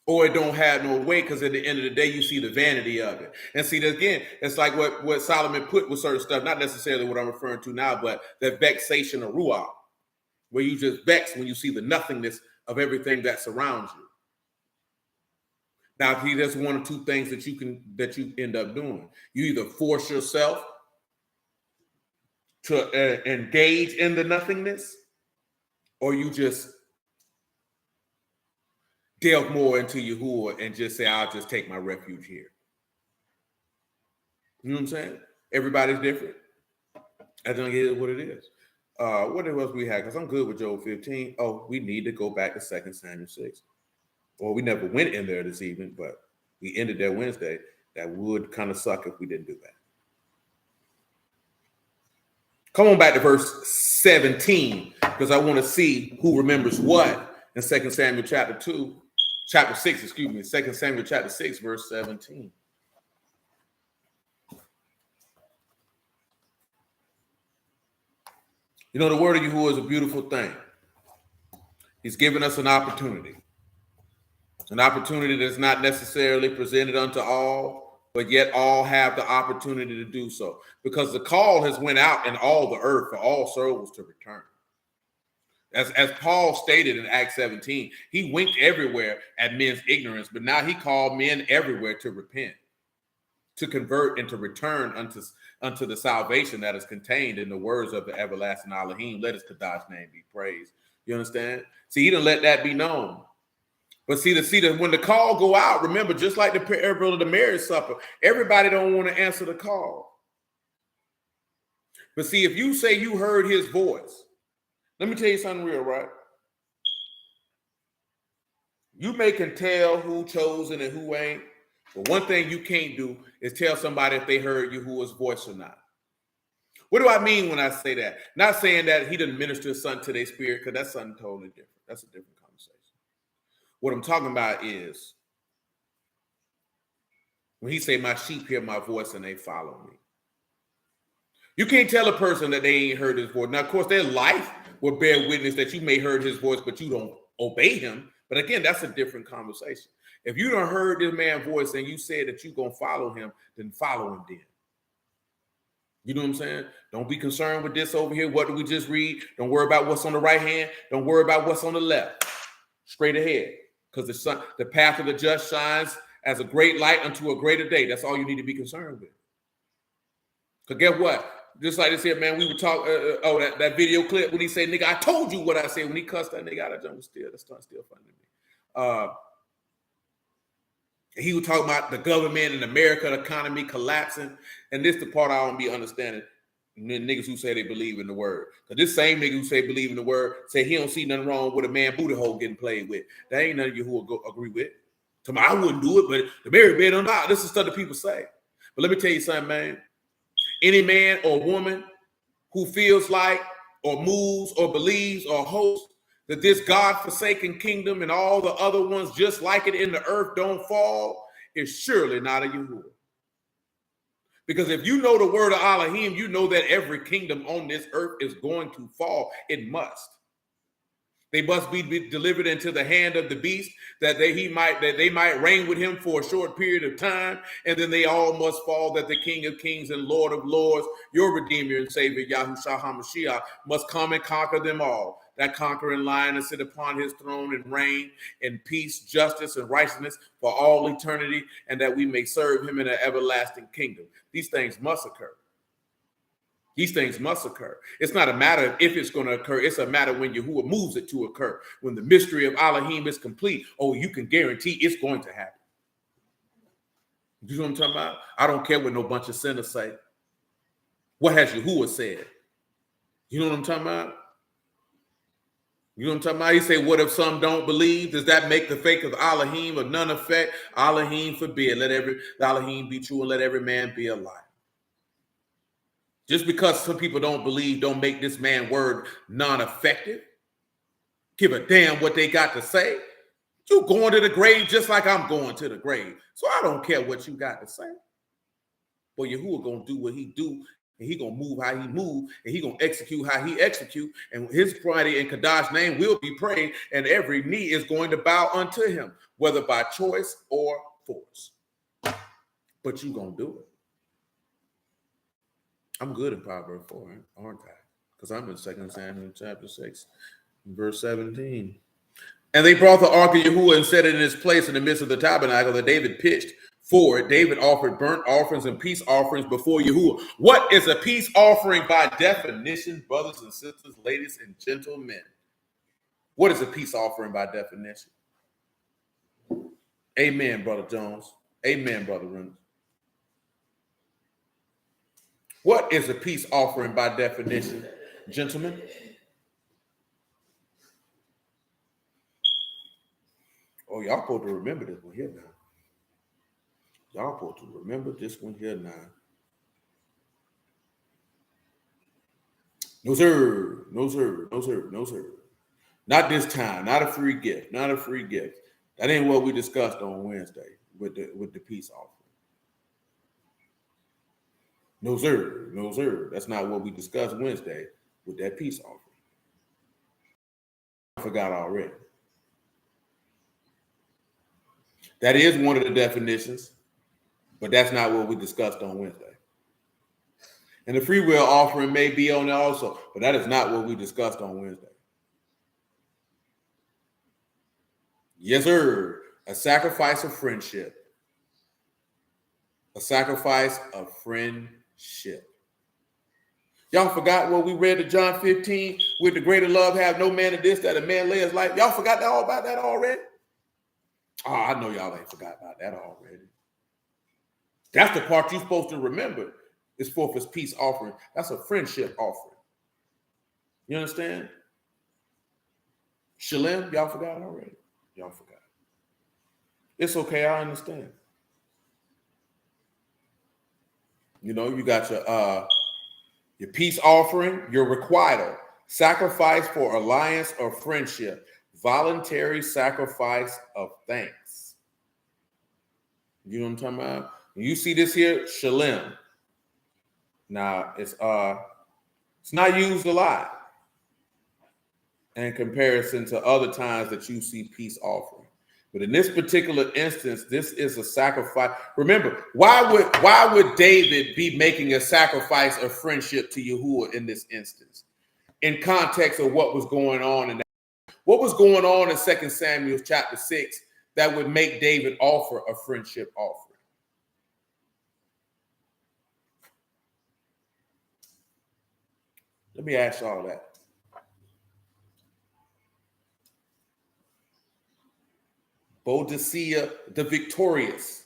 Or it don't have no weight, because at the end of the day, you see the vanity of it. And see, again, it's like what Solomon put with certain stuff, not necessarily what I'm referring to now, but the vexation of ruach, where you just vex when you see the nothingness of everything that surrounds you. Now, see, there's one or two things that you end up doing. You either force yourself to engage in the nothingness, or you just delve more into Yahuwah and just say, I'll just take my refuge here. You know what I'm saying? Everybody's different. I think it is what it is. What else we had? Because I'm good with Job 15. Oh, we need to go back to 2 Samuel 6. Well, we never went in there this evening, but we ended there Wednesday. That would kind of suck if we didn't do that. Come on back to verse 17, because I want to see who remembers what in 2 Samuel chapter 6, 2 Samuel chapter 6, verse 17. You know, the word of Yahuwah is a beautiful thing. He's given us an opportunity that's not necessarily presented unto all, but yet all have the opportunity to do so, because the call has went out in all the earth for all souls to return. As Paul stated in Acts 17, he winked everywhere at men's ignorance, but now he called men everywhere to repent, to convert, and to return unto the salvation that is contained in the words of the everlasting Elohim. Let his Kadash's name be praised. You understand? See, he didn't let that be known. But see, when the call go out, remember, just like the parable of the marriage supper, everybody don't want to answer the call. But see, if you say you heard his voice, let me tell you something real, right? You can tell who chosen and who ain't. But one thing you can't do is tell somebody if they heard Yahuwah's voice or not. What do I mean when I say that? Not saying that he didn't minister something to their spirit, because that's something totally different. That's a different conversation. What I'm talking about is when he say, my sheep hear my voice and they follow me. You can't tell a person that they ain't heard his voice. Now, of course, their life will bear witness that you may heard his voice, but you don't obey him. But again, that's a different conversation. If you don't heard this man's voice and you said that you're going to follow him, then follow him then. You know what I'm saying? Don't be concerned with this over here. What did we just read? Don't worry about what's on the right hand. Don't worry about what's on the left. Straight ahead. Because the path of the just shines as a great light unto a greater day. That's all you need to be concerned with. Because guess what? Just like they said, man, we were talking, that video clip when he said, nigga, I told you what I said. When he cussed that nigga out, that jump was still funny to me. He was talking about the government and America, the economy collapsing. And this is the part I don't be understanding. Niggas who say they believe in the word. Because this same nigga who say believe in the word say he don't see nothing wrong with a man booty hole getting played with. That ain't none of you who will agree with. I wouldn't do it, but the married man don't know. This is stuff that people say. But let me tell you something, man. Any man or woman who feels like or moves or believes or hopes that this God-forsaken kingdom and all the other ones just like it in the earth don't fall is surely not a Yahuwah. Because if you know the word of Elohim, you know that every kingdom on this earth is going to fall. It must. They must be delivered into the hand of the beast, that they might reign with him for a short period of time, and then they all must fall, that the King of Kings and Lord of Lords, your Redeemer and Savior, Yahushua HaMashiach, must come and conquer them all. That conquering lion and sit upon his throne and reign in peace, justice, and righteousness for all eternity, and that we may serve him in an everlasting kingdom. These things must occur. These things must occur. It's not a matter of if it's going to occur. It's a matter when Yahuwah moves it to occur. When the mystery of Elohim is complete, you can guarantee it's going to happen. You know what I'm talking about? I don't care what no bunch of sinners say. What has Yahuwah said? You know what I'm talking about? You know what I'm talking about? He say, what if some don't believe? Does that make the faith of Elohim of none effect? Elohim forbid. Let every Elohim be true and let every man be a liar. Just because some people don't believe don't make this man's word non-effective. give a damn what they got to say. You going to the grave just like I'm going to the grave. So I don't care what you got to say. But Yahuwah gonna do what he do, and he gonna move how he move, and he gonna execute how he execute, and his Friday and Kadash's name will be prayed, and every knee is going to bow unto him, whether by choice or force. But you gonna do it. I'm good in Proverbs 4, aren't I? Because I'm in 2 Samuel chapter 6, verse 17. And they brought the ark of Yahuwah and set it in its place in the midst of the tabernacle that David pitched for it. David offered burnt offerings and peace offerings before Yahuwah. What is a peace offering by definition, brothers and sisters, ladies and gentlemen? What is a peace offering by definition? Amen, Brother Jones. Amen, Brother Reynolds. What is a peace offering by definition, gentlemen? Oh, y'all supposed to remember this one here now. Y'all supposed to remember this one here now. No, sir. No, sir. No, sir. No, sir. Not this time. Not a free gift. Not a free gift. That ain't what we discussed on Wednesday with the peace offering. No, sir. No, sir. That's not what we discussed Wednesday with that peace offering. I forgot already. That is one of the definitions, but that's not what we discussed on Wednesday. And the free will offering may be on there also, but that is not what we discussed on Wednesday. Yes, sir. A sacrifice of friendship. A sacrifice of friendship. Y'all forgot what we read in John 15 with the greater love have no man than this, that a man lay his life. Y'all forgot all about that already? Oh, I know y'all ain't forgot about that already. That's the part you're supposed to remember. Is for his peace offering. That's a friendship offering. You understand? Shalem, y'all forgot already? Y'all forgot. It's okay, I understand. You know, you got your peace offering, your requital, sacrifice for alliance or friendship, voluntary sacrifice of thanks. You know what I'm talking about? You see this here, shalem. Now it's not used a lot in comparison to other times that you see peace offering. But in this particular instance, this is a sacrifice. Remember, why would David be making a sacrifice of friendship to Yahuwah in this instance? In context of what was going on in that. What was going on in 2 Samuel chapter 6 that would make David offer a friendship offering? Let me ask y'all that. Boadicea the Victorious.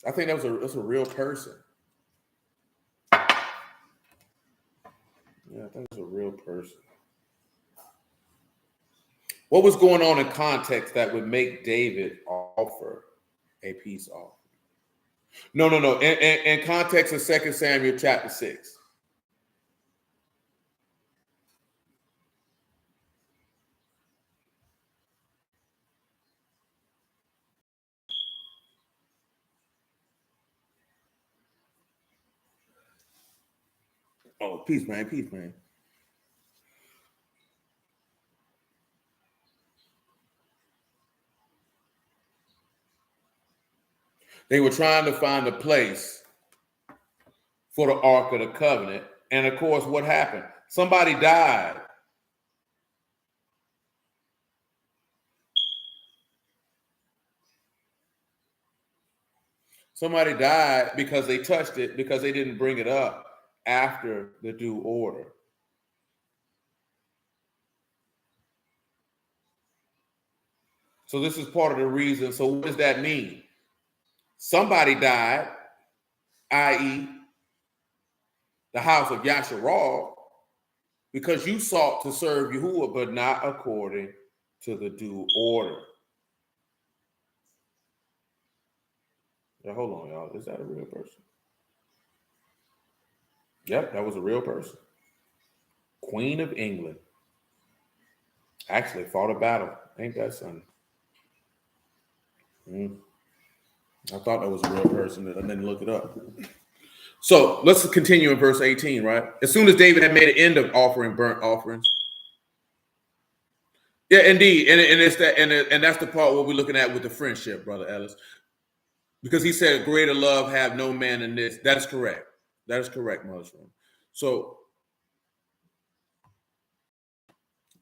I think that's a real person. Yeah, I think it's a real person. What was going on in context that would make David offer a peace offering? No. In context of 2 Samuel chapter 6. Oh, peace, man. Peace, man. They were trying to find a place for the Ark of the Covenant. And of course, what happened? Somebody died. Somebody died because they touched it, because they didn't bring it up after the due order. So this is part of the reason. So what does that mean? Somebody died, i.e., the house of Yasharal, because you sought to serve Yahuwah, but not according to the due order. Now, hold on, y'all. Is that a real person? Yep, that was a real person. Queen of England. Actually fought a battle. Ain't that something? I thought that was a real person, and I didn't look it up. So let's continue in verse 18, right? As soon as David had made an end of offering burnt offerings. Yeah, indeed. And it's that, and that's the part what we're looking at with the friendship, Brother Ellis. Because he said, greater love have no man than this. That is correct. That is correct, Muslim. So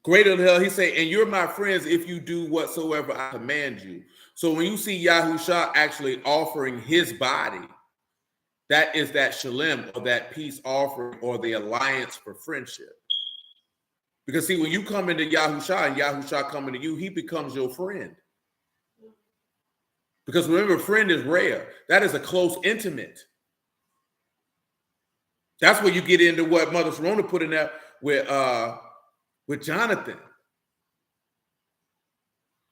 greater love, he said, and you're my friends if you do whatsoever I command you. So when you see Yahusha actually offering his body, that is that shalem, or that peace offering, or the alliance for friendship. Because see, when you come into Yahusha and Yahusha coming to you, he becomes your friend. Because remember, friend is rare. That is a close intimate. That's where you get into what Mother Serona put in there with Jonathan.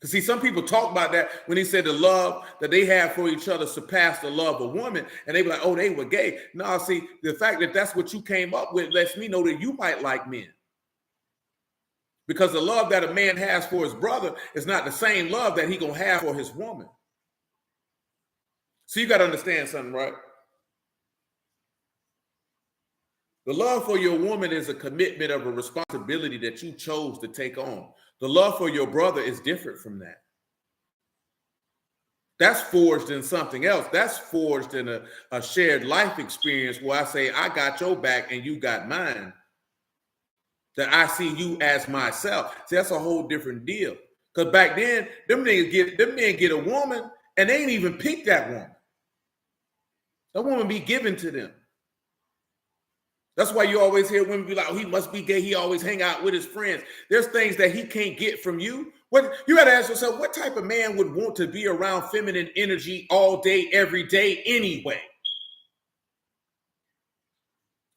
Because see, some people talk about that when he said the love that they have for each other surpassed the love of women, and they be like, oh, they were gay. No, see, the fact that that's what you came up with lets me know that you might like men. Because the love that a man has for his brother is not the same love that he gonna have for his woman. So you got to understand something, right? The love for your woman is a commitment of a responsibility that you chose to take on. The love for your brother is different from that. That's forged in something else. That's forged in a shared life experience where I say, I got your back and you got mine. That I see you as myself. See, that's a whole different deal. Because back then, them men get a woman and they ain't even pick that woman. That woman be given to them. That's why you always hear women be like, oh, he must be gay. He always hang out with his friends. There's things that he can't get from you. What you got to ask yourself, what type of man would want to be around feminine energy all day, every day anyway?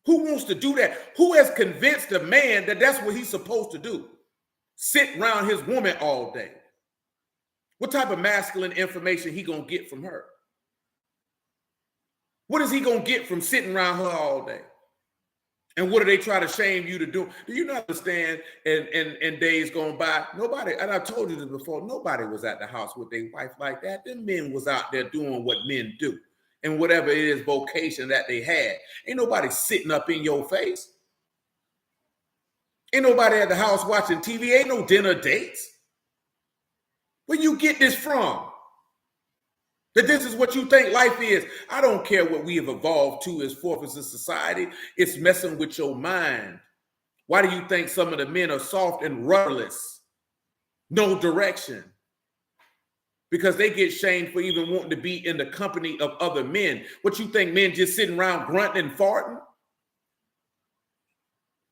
Who wants to do that? Who has convinced a man that that's what he's supposed to do? Sit around his woman all day. What type of masculine information he gonna get from her? What is he gonna get from sitting around her all day? And what do they try to shame you to do? Do you not understand in days gone by, nobody, and I told you this before, nobody was at the house with their wife like that. Them men was out there doing what men do. And whatever it is vocation that they had. Ain't nobody sitting up in your face. Ain't nobody at the house watching TV. Ain't no dinner dates. Where you get this from? That this is what you think life is. I don't care what we have evolved to as forms of society. It's messing with your mind. Why do you think some of the men are soft and rudderless? No direction. Because they get shamed for even wanting to be in the company of other men. What you think, men just sitting around grunting and farting?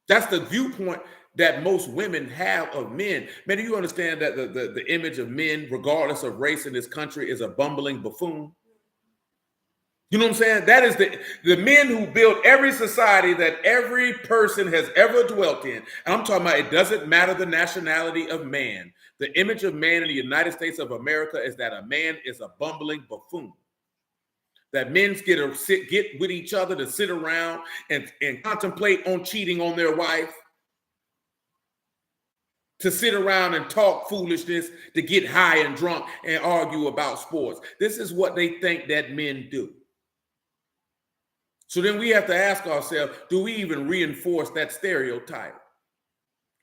That's the viewpoint that most women have of men. Man, do you understand that the image of men, regardless of race in this country, is a bumbling buffoon? You know what I'm saying? That is the men who built every society that every person has ever dwelt in. And I'm talking about, it doesn't matter the nationality of man. The image of man in the United States of America is that a man is a bumbling buffoon. That men get with each other to sit around and contemplate on cheating on their wife, to sit around and talk foolishness, to get high and drunk and argue about sports. This is what they think that men do. So then we have to ask ourselves, do we even reinforce that stereotype?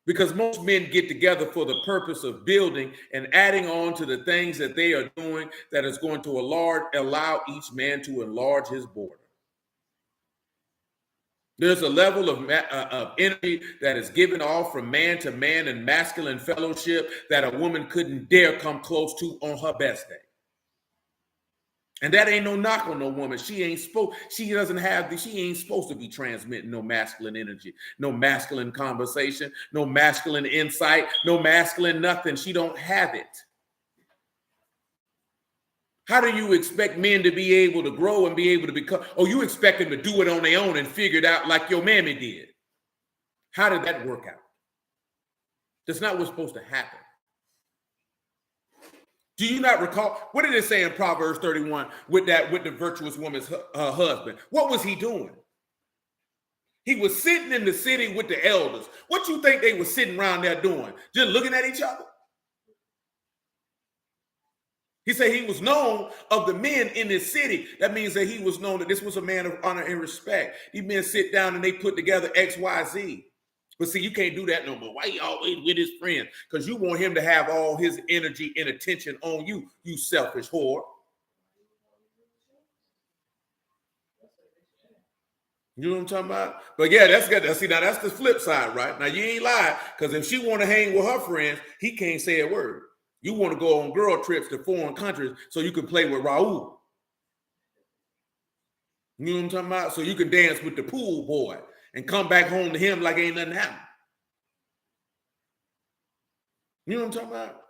Because most men get together for the purpose of building and adding on to the things that they are doing that is going to allow each man to enlarge his border. There's a level of energy that is given off from man to man and masculine fellowship that a woman couldn't dare come close to on her best day. And that ain't no knock on no woman. She ain't supposed to be transmitting no masculine energy, no masculine conversation, no masculine insight, no masculine nothing. She don't have it. How do you expect men to be able to grow and be able to become? Oh, you expect them to do it on their own and figure it out like your mammy did. How did that work out? That's not what's supposed to happen. Do you not recall? What did it say in Proverbs 31 with the virtuous woman's husband? What was he doing? He was sitting in the city with the elders. What you think they were sitting around there doing? Just looking at each other? He said he was known of the men in this city. That means that he was known that this was a man of honor and respect. These men sit down and they put together X, Y, Z. But see, you can't do that no more. Why he always with his friends? Because you want him to have all his energy and attention on you, you selfish whore. You know what I'm talking about? But yeah, that's good. See, now that's the flip side, right? Now you ain't lying, because if she want to hang with her friends, he can't say a word. You want to go on girl trips to foreign countries so you can play with Raul. You know what I'm talking about? So you can dance with the pool boy and come back home to him like ain't nothing happened. You know what I'm talking about?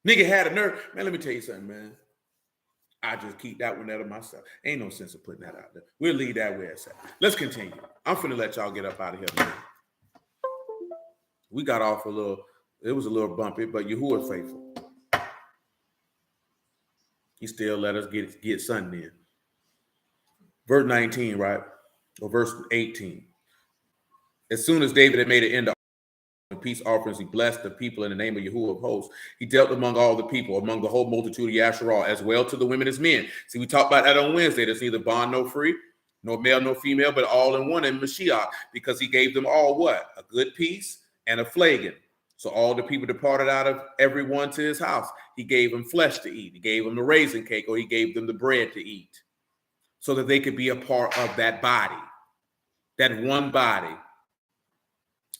Nigga had a nerve. Man, let me tell you something, man. I just keep that one out of myself. Ain't no sense of putting that out there. We'll leave that where it's at. Let's continue. I'm finna let y'all get up out of here, man. We got off a little, it was a little bumpy, but Yahuwah faithful. He still let us get something in. Verse 19, right? Or verse 18. As soon as David had made an end of peace offerings, he blessed the people in the name of Yahuwah of hosts. He dealt among all the people, among the whole multitude of Yasharal, as well to the women as men. See, we talked about that on Wednesday. There's neither bond nor free, nor male nor female, but all in one in Mashiach, because he gave them all what? A good peace and a flagon. So all the people departed out of everyone to his house. He gave them flesh to eat. He gave them the raisin cake, or he gave them the bread to eat, so that they could be a part of that body, that one body,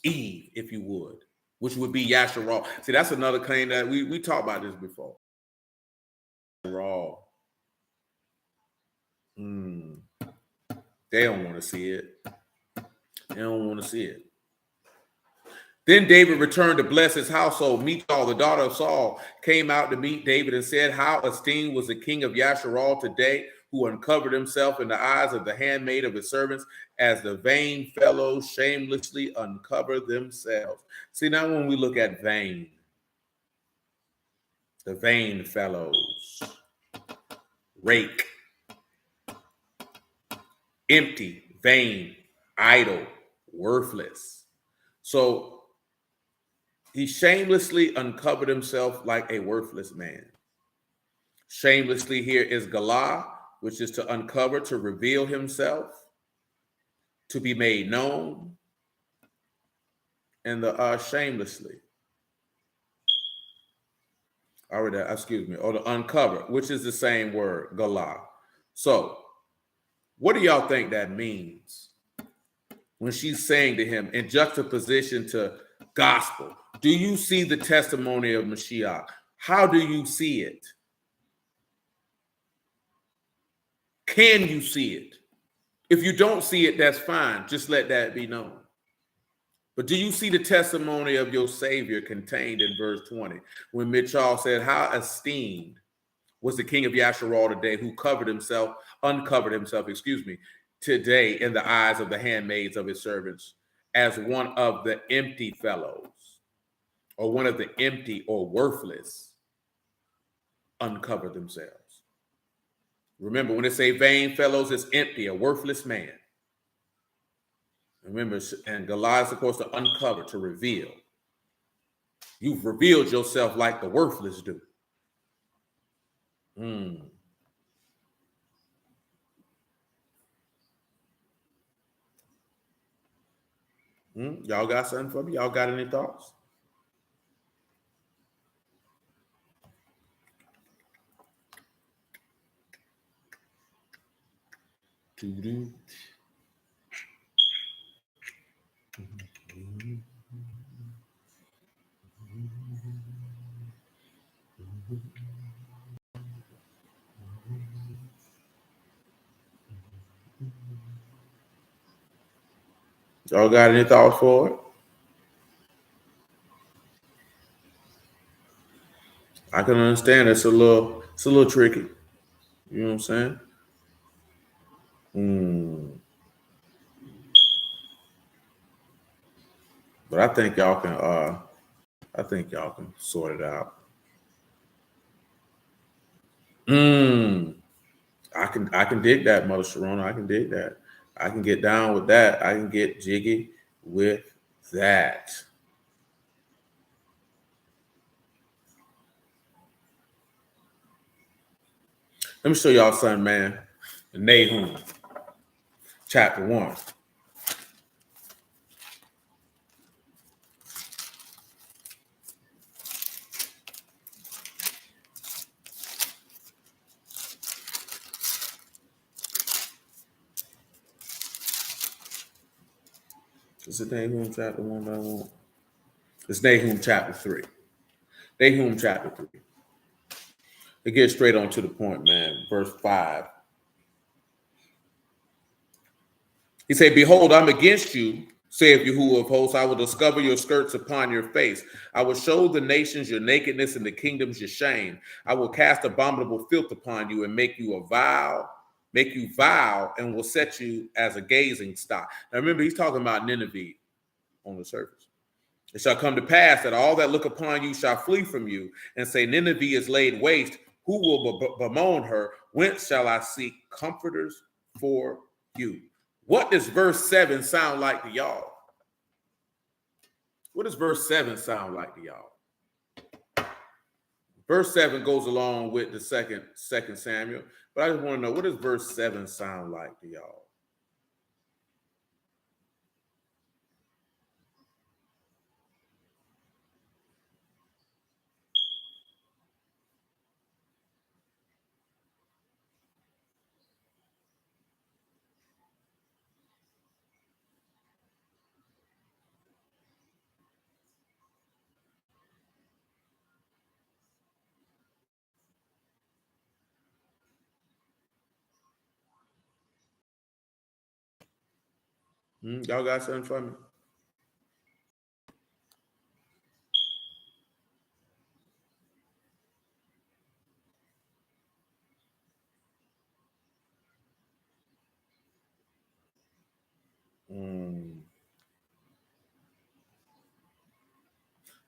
Eve, if you would, which would be Yasharal. See, that's another claim that we talked about this before. Raw. They don't want to see it. They don't want to see it. Then David returned to bless his household. Michal, the daughter of Saul, came out to meet David and said, how esteemed was the king of Yasharal today, who uncovered himself in the eyes of the handmaid of his servants, as the vain fellows shamelessly uncover themselves. See, now when we look at vain, the vain fellows, rake, empty, vain, idle, worthless. So he shamelessly uncovered himself like a worthless man. Shamelessly here is galah, which is to uncover, to reveal himself, to be made known, and the shamelessly. Or the uncover, which is the same word, galah. So what do y'all think that means when she's saying to him in juxtaposition to gospel? Do you see the testimony of Mashiach? How do you see it? Can you see it? If you don't see it, that's fine. Just let that be known. But do you see the testimony of your Savior contained in verse 20? When Michal said, how esteemed was the king of Yasharal today, who uncovered himself, today in the eyes of the handmaids of his servants, as one of the empty fellows, or one of the empty or worthless uncovered themselves. Remember, when they say vain fellows, it's empty, a worthless man. Remember, and Goliath is supposed to uncover, to reveal. You've revealed yourself like the worthless do. Y'all got something for me? Y'all got any thoughts? Y'all got any thoughts for it? I can understand it's a little tricky. You know what I'm saying? But I think y'all can sort it out. I can dig that, Mother Sharona. I can dig that. I can get down with that. I can get jiggy with that. Let me show y'all something, man. Nahum, chapter 1. Is it Nahum chapter 1 that I want? It's Nahum chapter 3. Nahum chapter 3. It gets straight on to the point, man. Verse 5. He said, behold, I'm against you, saith Yahuwah of hosts. I will discover your skirts upon your face. I will show the nations your nakedness and the kingdoms your shame. I will cast abominable filth upon you and make you vile, and will set you as a gazing stock. Now remember, he's talking about Nineveh on the surface. It shall come to pass that all that look upon you shall flee from you, and say, Nineveh is laid waste. Who will bemoan her? Whence shall I seek comforters for you? What does verse 7 sound like to y'all? What does verse 7 sound like to y'all? Verse 7 goes along with the second Samuel, but I just want to know, what does verse 7 sound like to y'all? Y'all got something for me?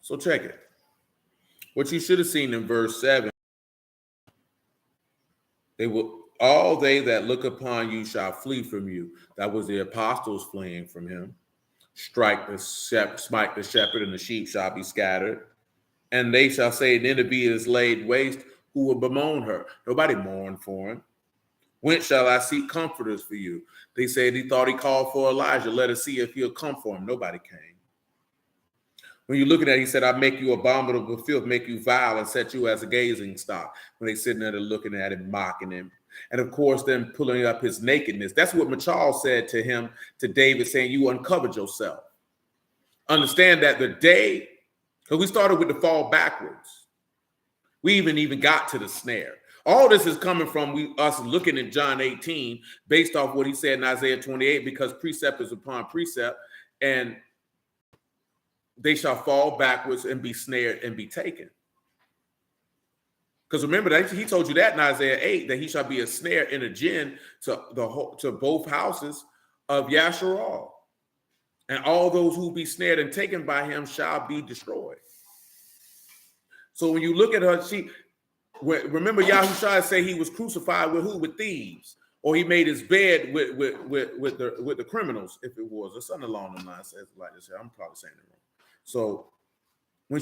So check it. What you should have seen in verse 7, all they that look upon you shall flee from you. That was the apostles fleeing from him. Smite the shepherd, and the sheep shall be scattered. And they shall say, Nineveh is laid waste. Who will bemoan her? Nobody mourned for him. Whence shall I seek comforters for you? They said he thought he called for Elijah. Let us see if he'll come for him. Nobody came. When you're looking at it, he said, I make you abominable filth, make you vile, and set you as a gazing stock. When they sitting there looking at him, mocking him. And of course, then pulling up his nakedness. That's what Michal said to him, to David, saying, you uncovered yourself. Understand that the day, because we started with the fall backwards. We even got to the snare. All this is coming from us looking at John 18, based off what he said in Isaiah 28, because precept is upon precept, and they shall fall backwards and be snared and be taken. Because remember that he told you that in Isaiah 8, that he shall be a snare and a gin to both houses of Yasharal. And all those who be snared and taken by him shall be destroyed. So when you look at her, remember Yahushua say he was crucified with who? With thieves. Or he made his bed with the criminals, if it was, or something along the lines like this. I'm probably saying it wrong. So when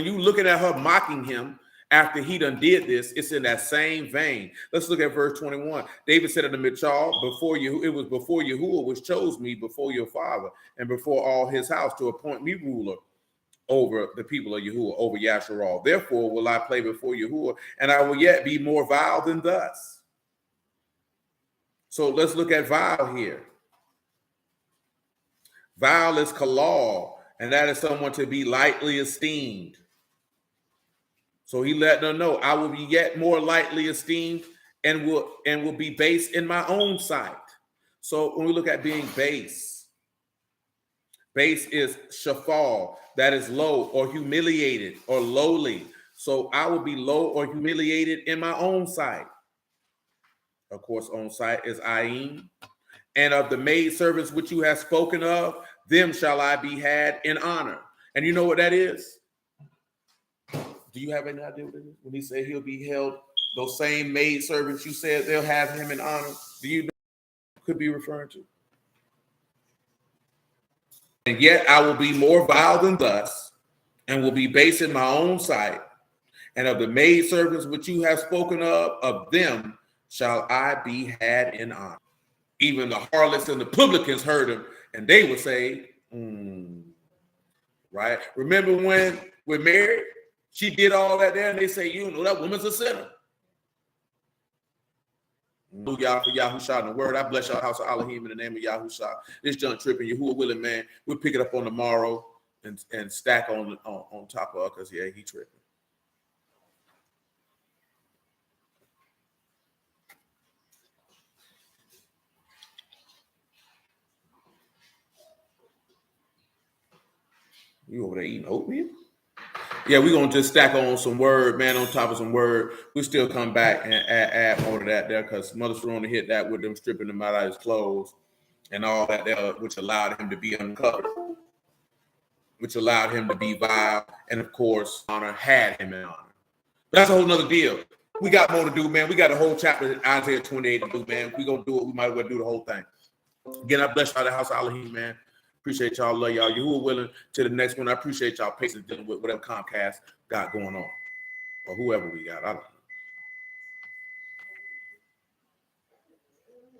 you looking at her mocking him after he done did this, it's in that same vein. Let's look at verse 21. David said unto Michal, it was before Yahuwah which chose me before your father and before all his house to appoint me ruler over the people of Yahuwah, over Yasharal. Therefore will I play before Yahuwah, and I will yet be more vile than thus. So let's look at vile here. Vile is kalal, and that is someone to be lightly esteemed. So he let them know, I will be yet more lightly esteemed and will be base in my own sight. So when we look at being base is shafal, that is low or humiliated or lowly. So I will be low or humiliated in my own sight. Of course, own sight is ayin. And of the maid servants which you have spoken of, them shall I be had in honor. And you know what that is? Do you have any idea what it is? When he said he'll be held, those same maid servants you said they'll have him in honor. Do you know? could be referring to. And yet I will be more vile than thus, and will be base in my own sight. And of the maidservants which you have spoken of them shall I be had in honor. Even the harlots and the publicans heard him, and they would say, right? Remember when with Mary, she did all that there, and they say, you know, that woman's a sinner. Y'all for Yahushua in the word. I bless y'all house of Elohim in the name of Yahushua. This junk tripping, Yahuwah willing, man. We'll pick it up on tomorrow and stack on top of her, because yeah, he tripping. You over there eating oatmeal? Yeah, we're going to just stack on some word, man, on top of some word. We still come back and add more to that there, because Mother Serona hit that with them stripping him out of his clothes and all that there, which allowed him to be uncovered, which allowed him to be vile, and of course, honor had him in honor. That's a whole nother deal. We got more to do, man. We got a whole chapter in Isaiah 28 to do, man. If we're going to do it, we might as well do the whole thing. Again, I bless y'all, the house of Elohim, man. Appreciate y'all, love y'all. You who are willing to the next one. I appreciate y'all patience dealing with whatever Comcast got going on, or whoever we got. I don't know.